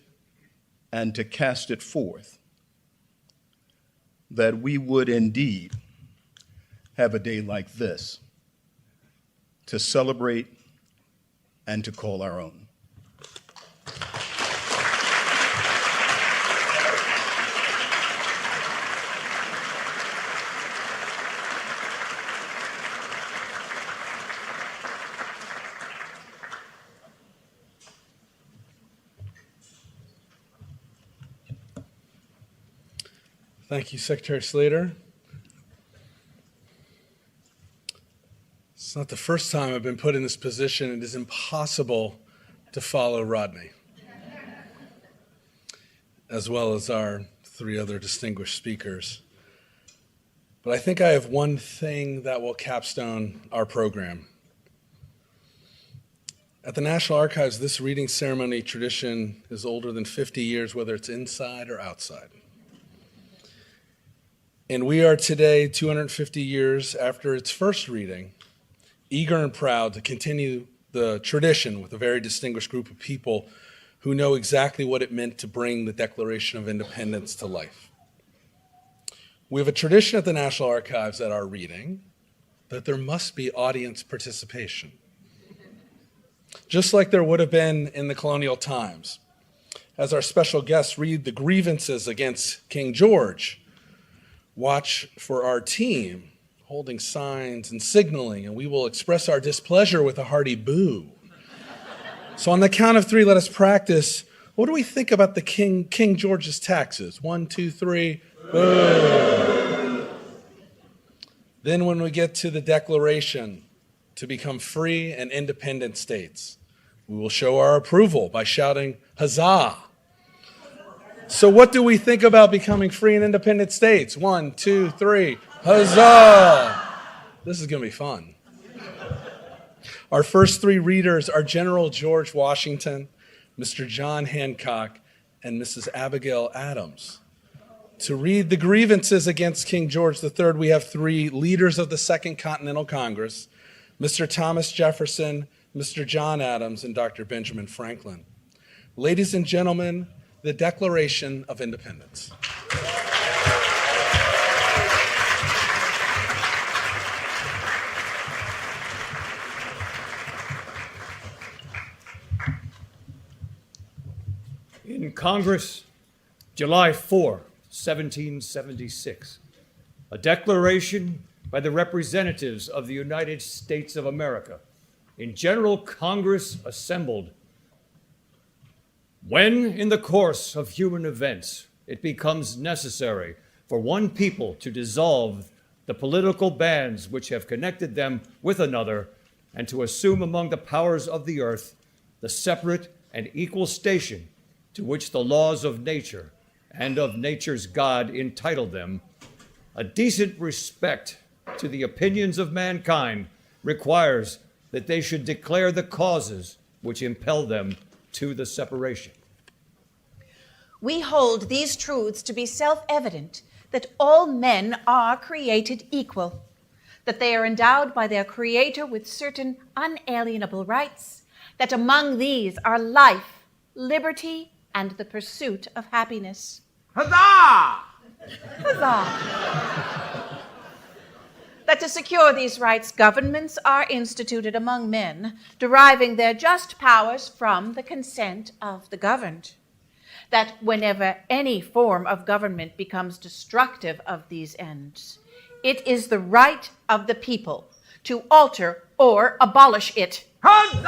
and to cast it forth, that we would indeed have a day like this to celebrate and to call our own. Thank you, Secretary Slater. It's not the first time I've been put in this position. It is impossible to follow Rodney, as well as our three other distinguished speakers. But I think I have one thing that will capstone our program. At the National Archives, this reading ceremony tradition is older than 50 years, whether it's inside or outside. And we are today, 250 years after its first reading, eager and proud to continue the tradition with a very distinguished group of people who know exactly what it meant to bring the Declaration of Independence to life. We have a tradition at the National Archives at our reading that there must be audience participation, just like there would have been in the colonial times. As our special guests read the grievances against King George, watch for our team holding signs and signaling, and we will express our displeasure with a hearty boo. So on the count of three, let us practice. What do we think about the King George's taxes? 1, 2, 3, boo. Then when we get to the Declaration to become free and independent states, we will show our approval by shouting, huzzah. So what do we think about becoming free and independent states? 1, 2, 3, huzzah! This is going to be fun. Our first three readers are General George Washington, Mr. John Hancock, and Mrs. Abigail Adams. To read the grievances against King George III, we have three leaders of the Second Continental Congress, Mr. Thomas Jefferson, Mr. John Adams, and Dr. Benjamin Franklin. Ladies and gentlemen, the Declaration of Independence. In Congress, July 4, 1776, a declaration by the representatives of the United States of America in General Congress assembled. When, in the course of human events, it becomes necessary for one people to dissolve the political bands which have connected them with another and to assume among the powers of the earth the separate and equal station to which the laws of nature and of nature's God entitle them, a decent respect to the opinions of mankind requires that they should declare the causes which impel them to the separation. We hold these truths to be self-evident, that all men are created equal, that they are endowed by their Creator with certain unalienable rights, that among these are life, liberty, and the pursuit of happiness. Huzzah! Huzzah! That to secure these rights, governments are instituted among men, deriving their just powers from the consent of the governed. That whenever any form of government becomes destructive of these ends, it is the right of the people to alter or abolish it. Huzzah!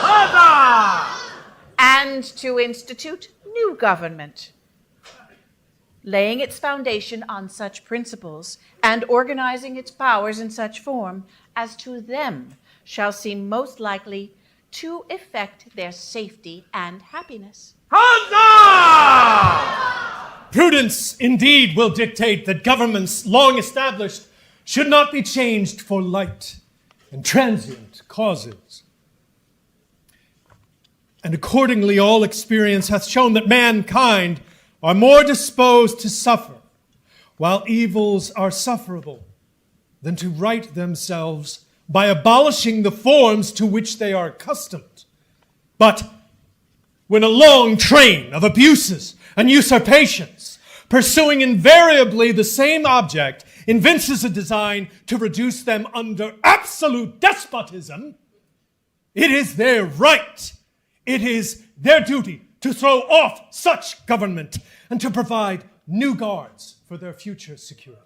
Huzzah! And to institute new government, laying its foundation on such principles and organizing its powers in such form as to them shall seem most likely to effect their safety and happiness. Huzzah! Prudence indeed will dictate that governments long established should not be changed for light and transient causes. And accordingly, all experience hath shown that mankind are more disposed to suffer, while evils are sufferable, than to right themselves by abolishing the forms to which they are accustomed. But when a long train of abuses and usurpations, pursuing invariably the same object, evinces a design to reduce them under absolute despotism, it is their right, it is their duty to throw off such government and to provide new guards for their future security.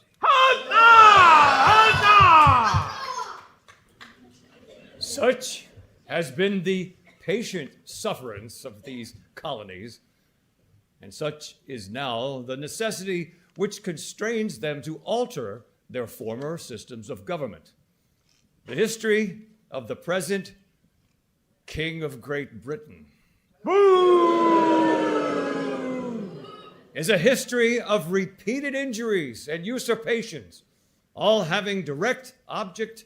Such has been the patient sufferance of these colonies, and such is now the necessity which constrains them to alter their former systems of government. The history of the present King of Great Britain is a history of repeated injuries and usurpations, all having direct object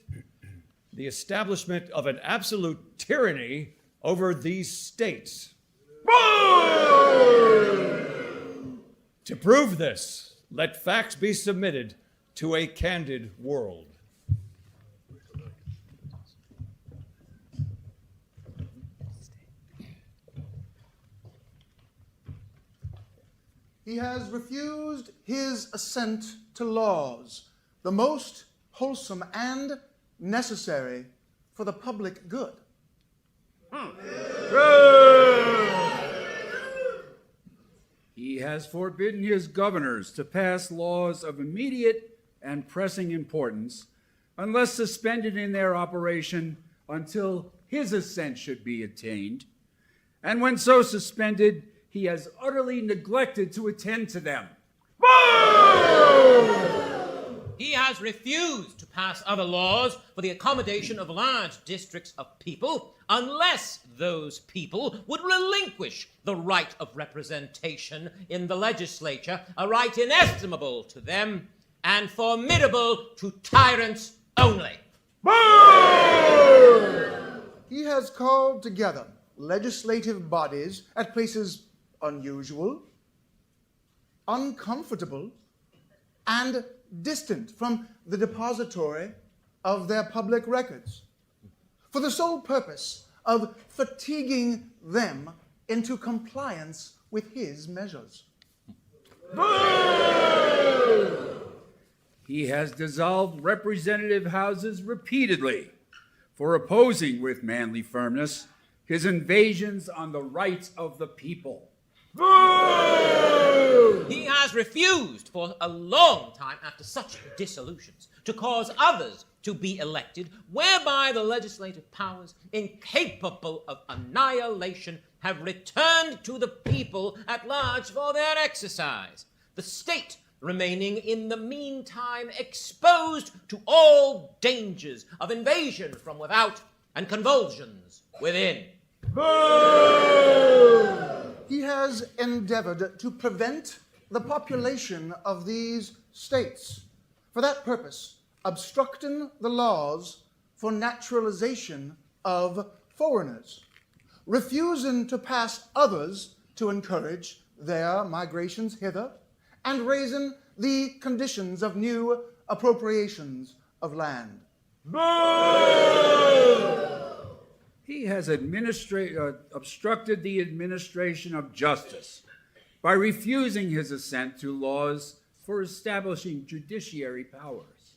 the establishment of an absolute tyranny over these states. To prove this, let facts be submitted to a candid world. He has refused his assent to laws, the most wholesome and necessary for the public good. He has forbidden his governors to pass laws of immediate and pressing importance unless suspended in their operation until his assent should be attained. And when so suspended, he has utterly neglected to attend to them. He has refused to pass other laws for the accommodation of large districts of people unless those people would relinquish the right of representation in the legislature, a right inestimable to them and formidable to tyrants only. He has called together legislative bodies at places unusual, uncomfortable, and distant from the depository of their public records, for the sole purpose of fatiguing them into compliance with his measures. He has dissolved representative houses repeatedly for opposing with manly firmness his invasions on the rights of the people. He has refused for a long time after such dissolutions to cause others to be elected, whereby the legislative powers, incapable of annihilation, have returned to the people at large for their exercise, the state remaining in the meantime exposed to all dangers of invasion from without and convulsions within. He has endeavored to prevent the population of these states, for that purpose obstructing the laws for naturalization of foreigners, refusing to pass others to encourage their migrations hither, and raising the conditions of new appropriations of land. He has obstructed the administration of justice by refusing his assent to laws for establishing judiciary powers.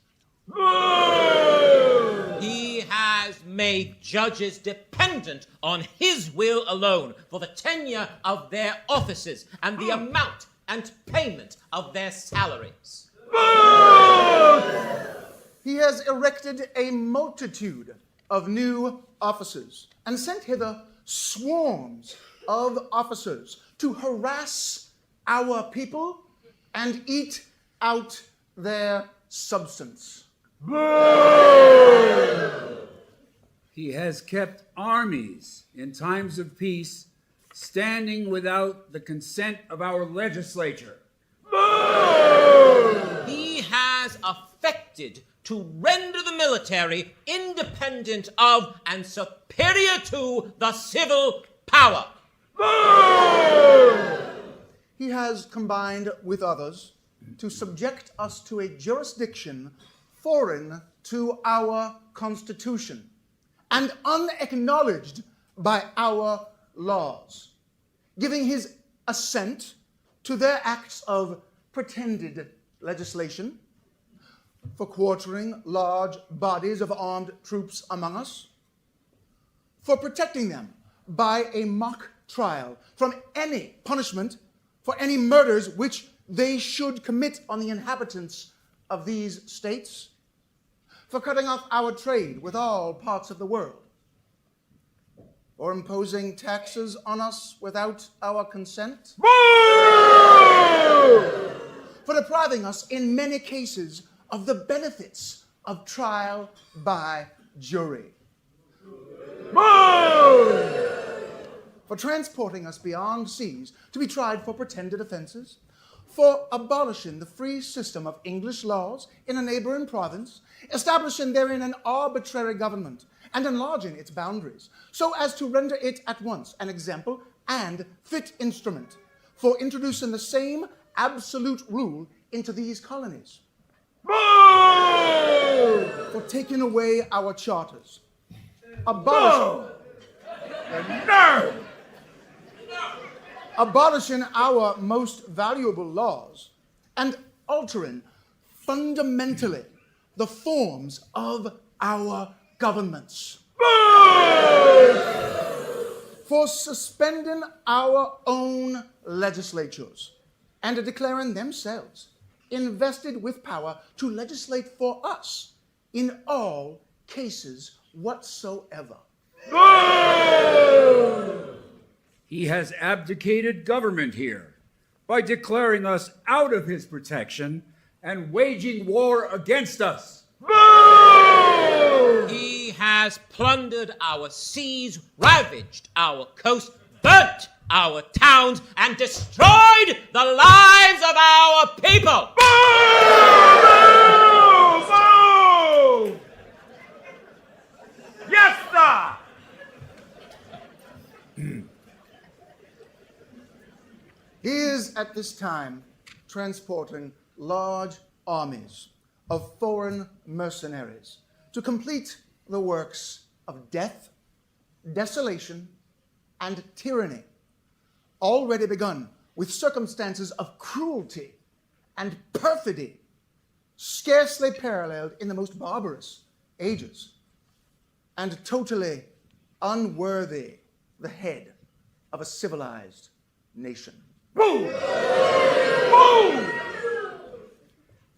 He has made judges dependent on his will alone for the tenure of their offices and the amount and payment of their salaries. He has erected a multitude of new officers and sent hither swarms of officers to harass our people and eat out their substance. He has kept armies in times of peace standing without the consent of our legislature He has affected to render the military independent of and superior to the civil power. He has combined with others to subject us to a jurisdiction foreign to our Constitution and unacknowledged by our laws, giving his assent to their acts of pretended legislation, for quartering large bodies of armed troops among us, for protecting them by a mock trial from any punishment for any murders which they should commit on the inhabitants of these states, for cutting off our trade with all parts of the world, or imposing taxes on us without our consent, for depriving us in many cases of the benefits of trial by jury, for transporting us beyond seas to be tried for pretended offenses, for abolishing the free system of English laws in a neighboring province, establishing therein an arbitrary government, and enlarging its boundaries, so as to render it at once an example and fit instrument for introducing the same absolute rule into these colonies, for taking away our charters, abolishing our most valuable laws, and altering fundamentally the forms of our governments, for suspending our own legislatures and declaring themselves invested with power to legislate for us in all cases whatsoever. He has abdicated government here by declaring us out of his protection and waging war against us. He has plundered our seas, ravaged our coast, burnt our towns, and destroyed the lives of our people. Yes, sir! He is at this time transporting large armies of foreign mercenaries to complete the works of death, desolation, and tyranny, already begun with circumstances of cruelty and perfidy scarcely paralleled in the most barbarous ages, and totally unworthy the head of a civilized nation. Boom!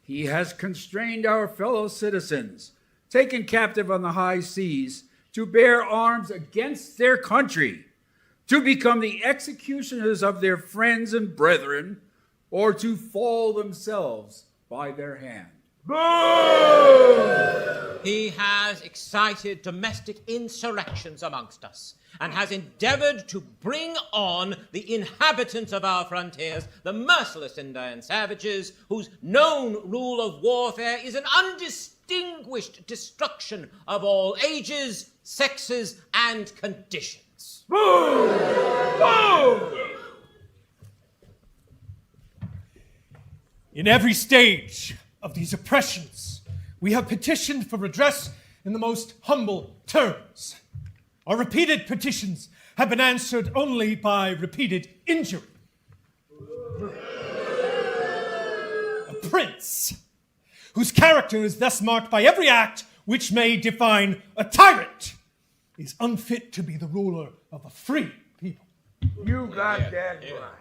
He has constrained our fellow citizens, taken captive on the high seas, to bear arms against their country, to become the executioners of their friends and brethren, or to fall themselves by their hand. He has excited domestic insurrections amongst us and has endeavored to bring on the inhabitants of our frontiers, the merciless Indian savages, whose known rule of warfare is an undistinguished destruction of all ages, sexes, and conditions. In every stage of these oppressions, we have petitioned for redress in the most humble terms. Our repeated petitions have been answered only by repeated injury. A prince, whose character is thus marked by every act which may define a tyrant, is unfit to be the ruler of a free people. You got that right.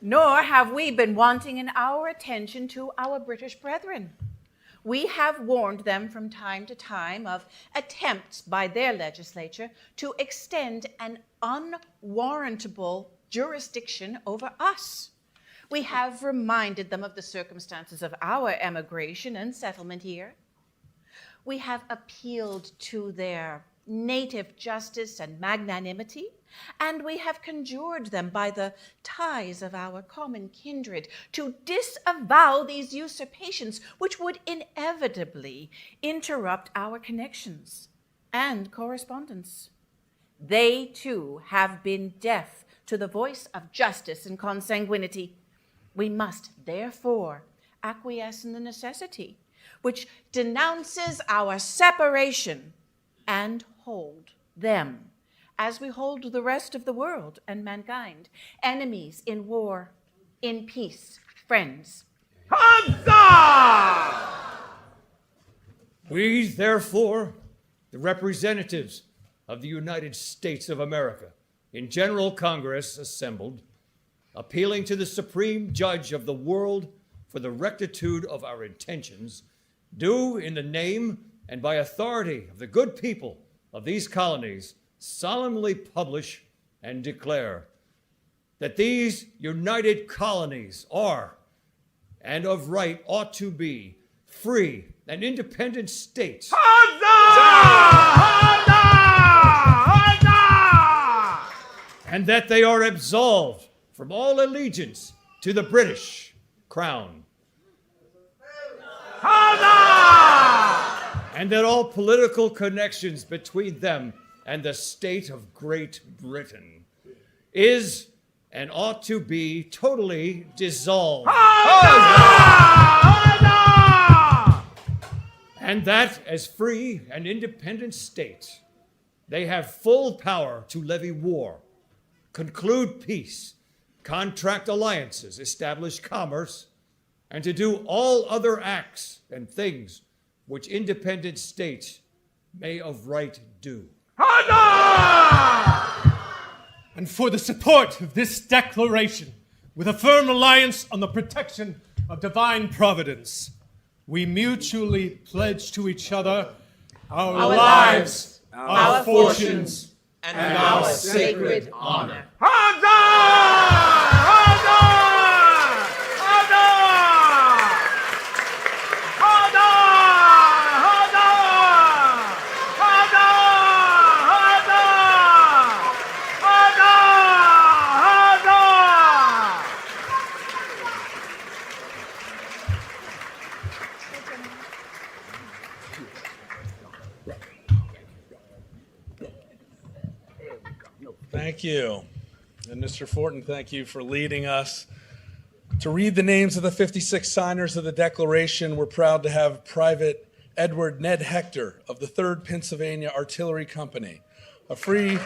Nor have we been wanting in our attention to our British brethren. We have warned them from time to time of attempts by their legislature to extend an unwarrantable jurisdiction over us. We have reminded them of the circumstances of our emigration and settlement here. We have appealed to their native justice and magnanimity, and we have conjured them by the ties of our common kindred to disavow these usurpations which would inevitably interrupt our connections and correspondence. They, too, have been deaf to the voice of justice and consanguinity. We must, therefore, acquiesce in the necessity which denounces our separation and hold them, as we hold the rest of the world and mankind, enemies in war, in peace, friends. Huzzah! We, therefore, the representatives of the United States of America, in General Congress assembled, appealing to the Supreme Judge of the world for the rectitude of our intentions, do, in the name and by authority of the good people of these colonies, solemnly publish and declare that these united colonies are, and of right ought to be, free and independent states. And that they are absolved from all allegiance to the British Crown. And that all political connections between them and the state of Great Britain is and ought to be totally dissolved. And that as free and independent states, they have full power to levy war, conclude peace, contract alliances, establish commerce, and to do all other acts and things which independent states may of right do. And for the support of this declaration, with a firm reliance on the protection of divine providence, we mutually pledge to each other our lives, our fortunes, and our sacred honor. Thank you. And Mr. Fortin, thank you for leading us. To read the names of the 56 signers of the Declaration, we're proud to have Private Edward Ned Hector of the 3rd Pennsylvania Artillery Company, a free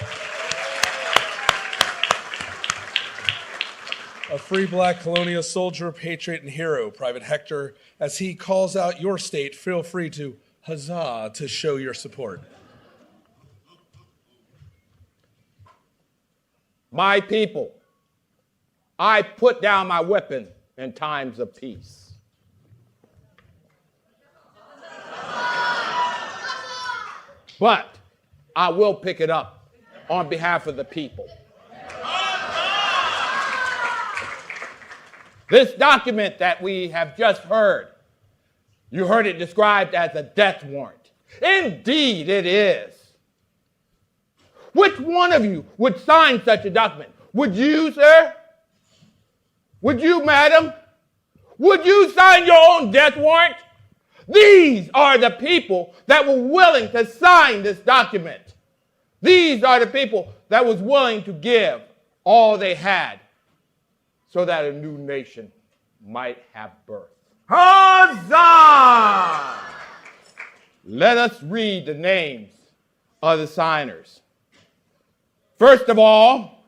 black colonial soldier, patriot, and hero. Private Hector, as he calls out your state, feel free to huzzah to show your support. My people, I put down my weapon in times of peace. But I will pick it up on behalf of the people. This document that we have just heard, you heard it described as a death warrant. Indeed it is. Which one of you would sign such a document? Would you, sir? Would you, madam? Would you sign your own death warrant? These are the people that were willing to sign this document. These are the people that was willing to give all they had so that a new nation might have birth. Huzzah! Let us read the names of the signers. First of all,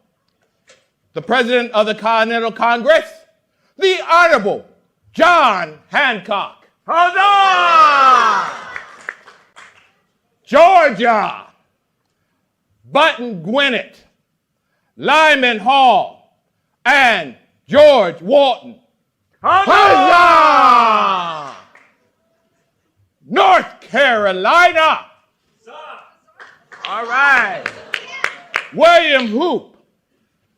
the President of the Continental Congress, the Honorable John Hancock. Huzzah! Georgia, Button Gwinnett, Lyman Hall, and George Walton. Huzzah! North Carolina. All right. William Hoop,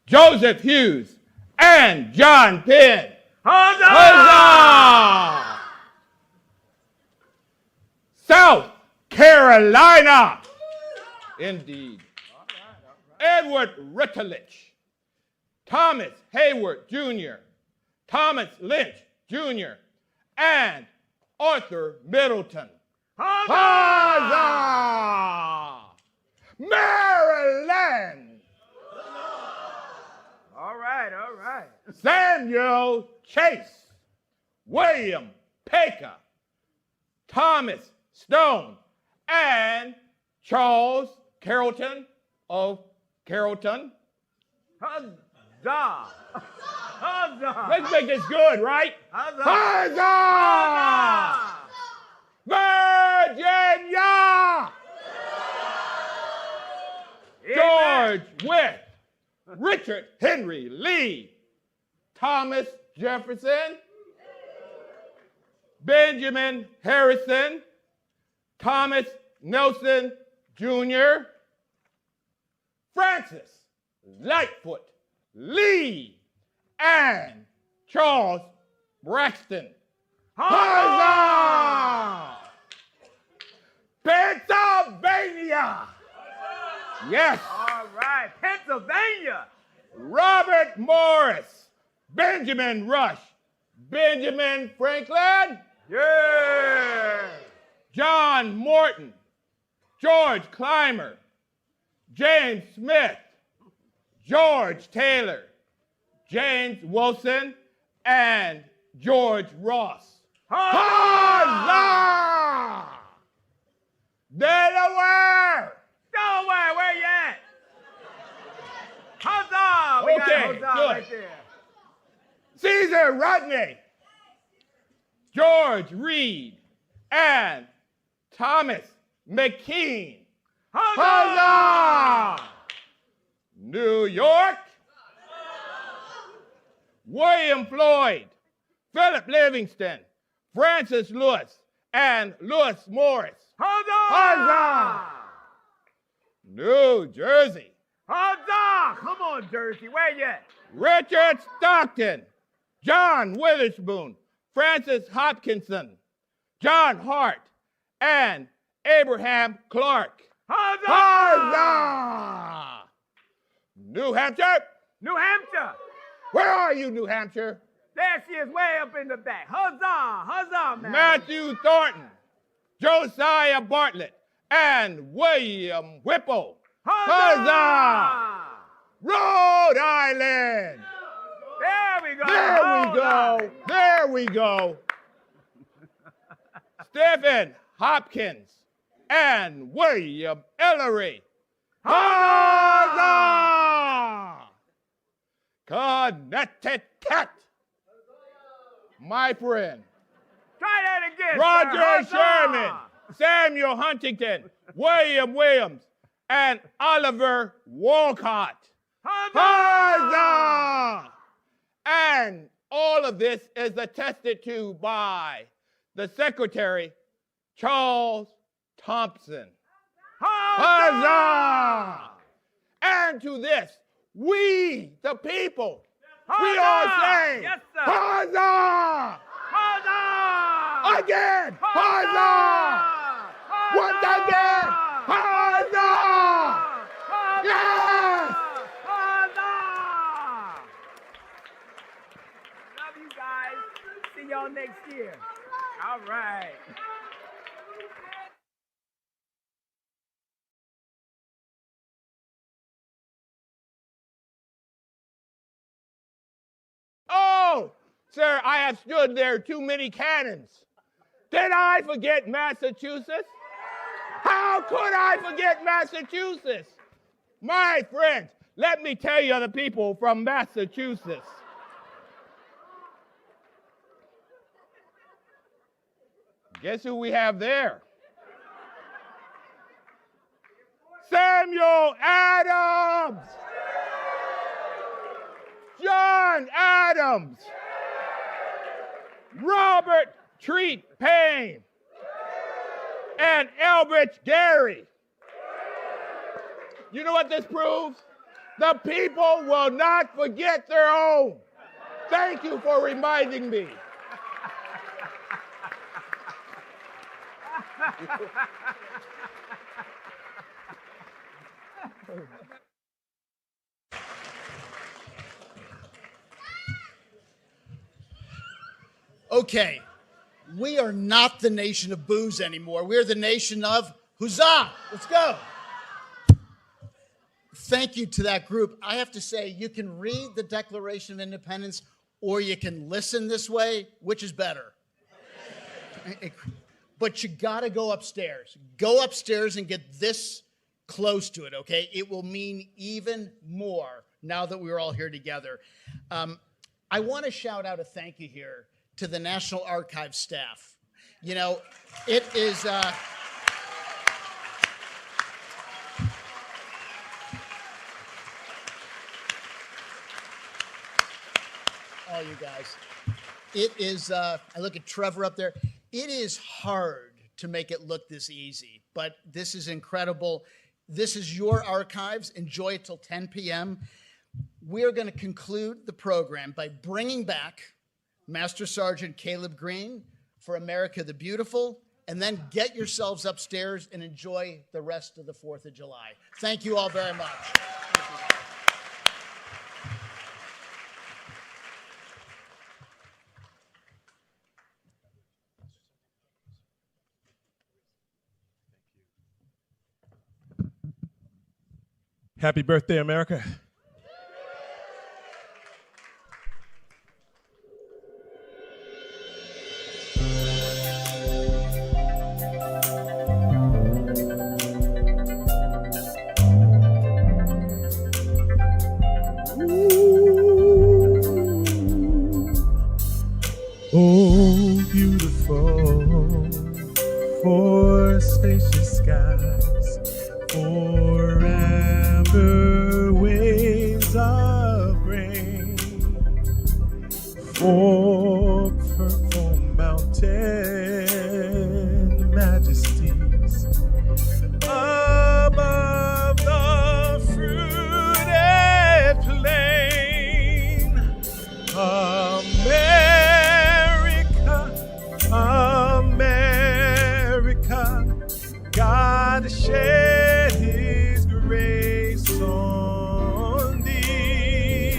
Joseph Hughes, and John Penn. Huzzah! Huzzah! South Carolina, Indeed. Edward Ritterlich, Thomas Hayward Jr., Thomas Lynch Jr., and Arthur Middleton. Huzzah! Maryland! All right, all right. Samuel Chase, William Packer, Thomas Stone, and Charles Carrollton of Carrollton. Huzzah! Huzzah! Let's make this good, right? Huzzah! Huzzah! Virginia! George Wythe, Richard Henry Lee, Thomas Jefferson, Benjamin Harrison, Thomas Nelson Jr., Francis Lightfoot Lee, and Charles Braxton. Huzzah! Pennsylvania! Yes. All right, Pennsylvania. Robert Morris, Benjamin Rush, Benjamin Franklin. Yeah. John Morton, George Clymer, James Smith, George Taylor, James Wilson, and George Ross. Huzzah! Delaware! Delaware, where you at? Huzzah! We got a huzzah good. right there. Caesar Rodney, George Reed, and Thomas McKean. Huzzah! New York, William Floyd, Philip Livingston, Francis Lewis, and Lewis Morris. Huzzah! Huzzah! New Jersey, Huzzah! Come on, Jersey, where you at? Richard Stockton, John Witherspoon, Francis Hopkinson, John Hart, and Abraham Clark. Huzzah! Huzzah! New Hampshire. New Hampshire. Where are you, New Hampshire? There she is, way up in the back. Huzzah! Huzzah, man. Matthew Thornton, Josiah Bartlett, and William Whipple. Huzzah! Rhode Island. There we go. There we Rhode go. Island. There we go. Stephen Hopkins and William Ellery. Huzzah! Connecticut. My friend. Try that again. Roger sir. Sherman, Samuel Huntington, William Williams, and Oliver Wolcott. Huzzah! And all of this is attested to by the Secretary, Charles Thompson. Huzzah! And to this, we, the people, we all say, yes, sir. Huzzah! Huzzah! Again! Huzzah! Once again! Huzzah! Yes! Huzzah! Love you guys. See y'all next year. All right. Oh, sir, I have stood there too many cannons. Did I forget Massachusetts? How could I forget Massachusetts? My friends, let me tell you the people from Massachusetts. Guess who we have there? Samuel Adams! John Adams! Robert Treat Payne! And Elbridge Gerry! You know what this proves? The people will not forget their own. Thank you for reminding me. Okay, we are not the nation of booze anymore. We're the nation of huzzah. Let's go. Thank you to that group. I have to say, you can read the Declaration of Independence or you can listen this way. Which is better? But you gotta go upstairs. Go upstairs and get this close to it, okay? It will mean even more now that we're all here together. I want to shout out a thank you here to the National Archives staff. You know, it is... all you guys. It is, I look at Trevor up there. It is hard to make it look this easy, but this is incredible. This is your archives. Enjoy it till 10 p.m. We are going to conclude the program by bringing back Master Sergeant Caleb Green for America the Beautiful, and then get yourselves upstairs and enjoy the rest of the 4th of July. Thank you all very much. Happy birthday, America. Oh, beautiful, for spacious skies, for amber waves of grain, for purple mountain majesties, above the fruited plain. America, God shed his grace on thee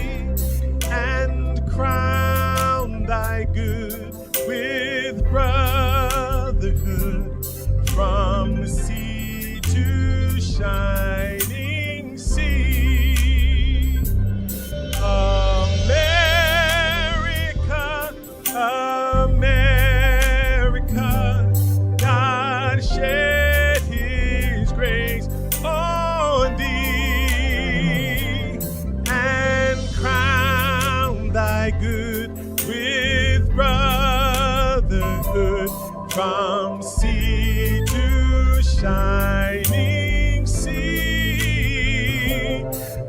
and crown thy good with brotherhood from sea to shining sea. America, America, God shed his grace on thee and crown thy good with brotherhood from sea to shining sea,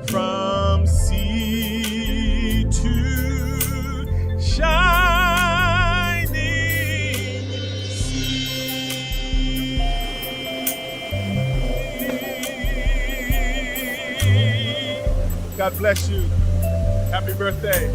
from sea to shining sea. God bless you. Happy birthday.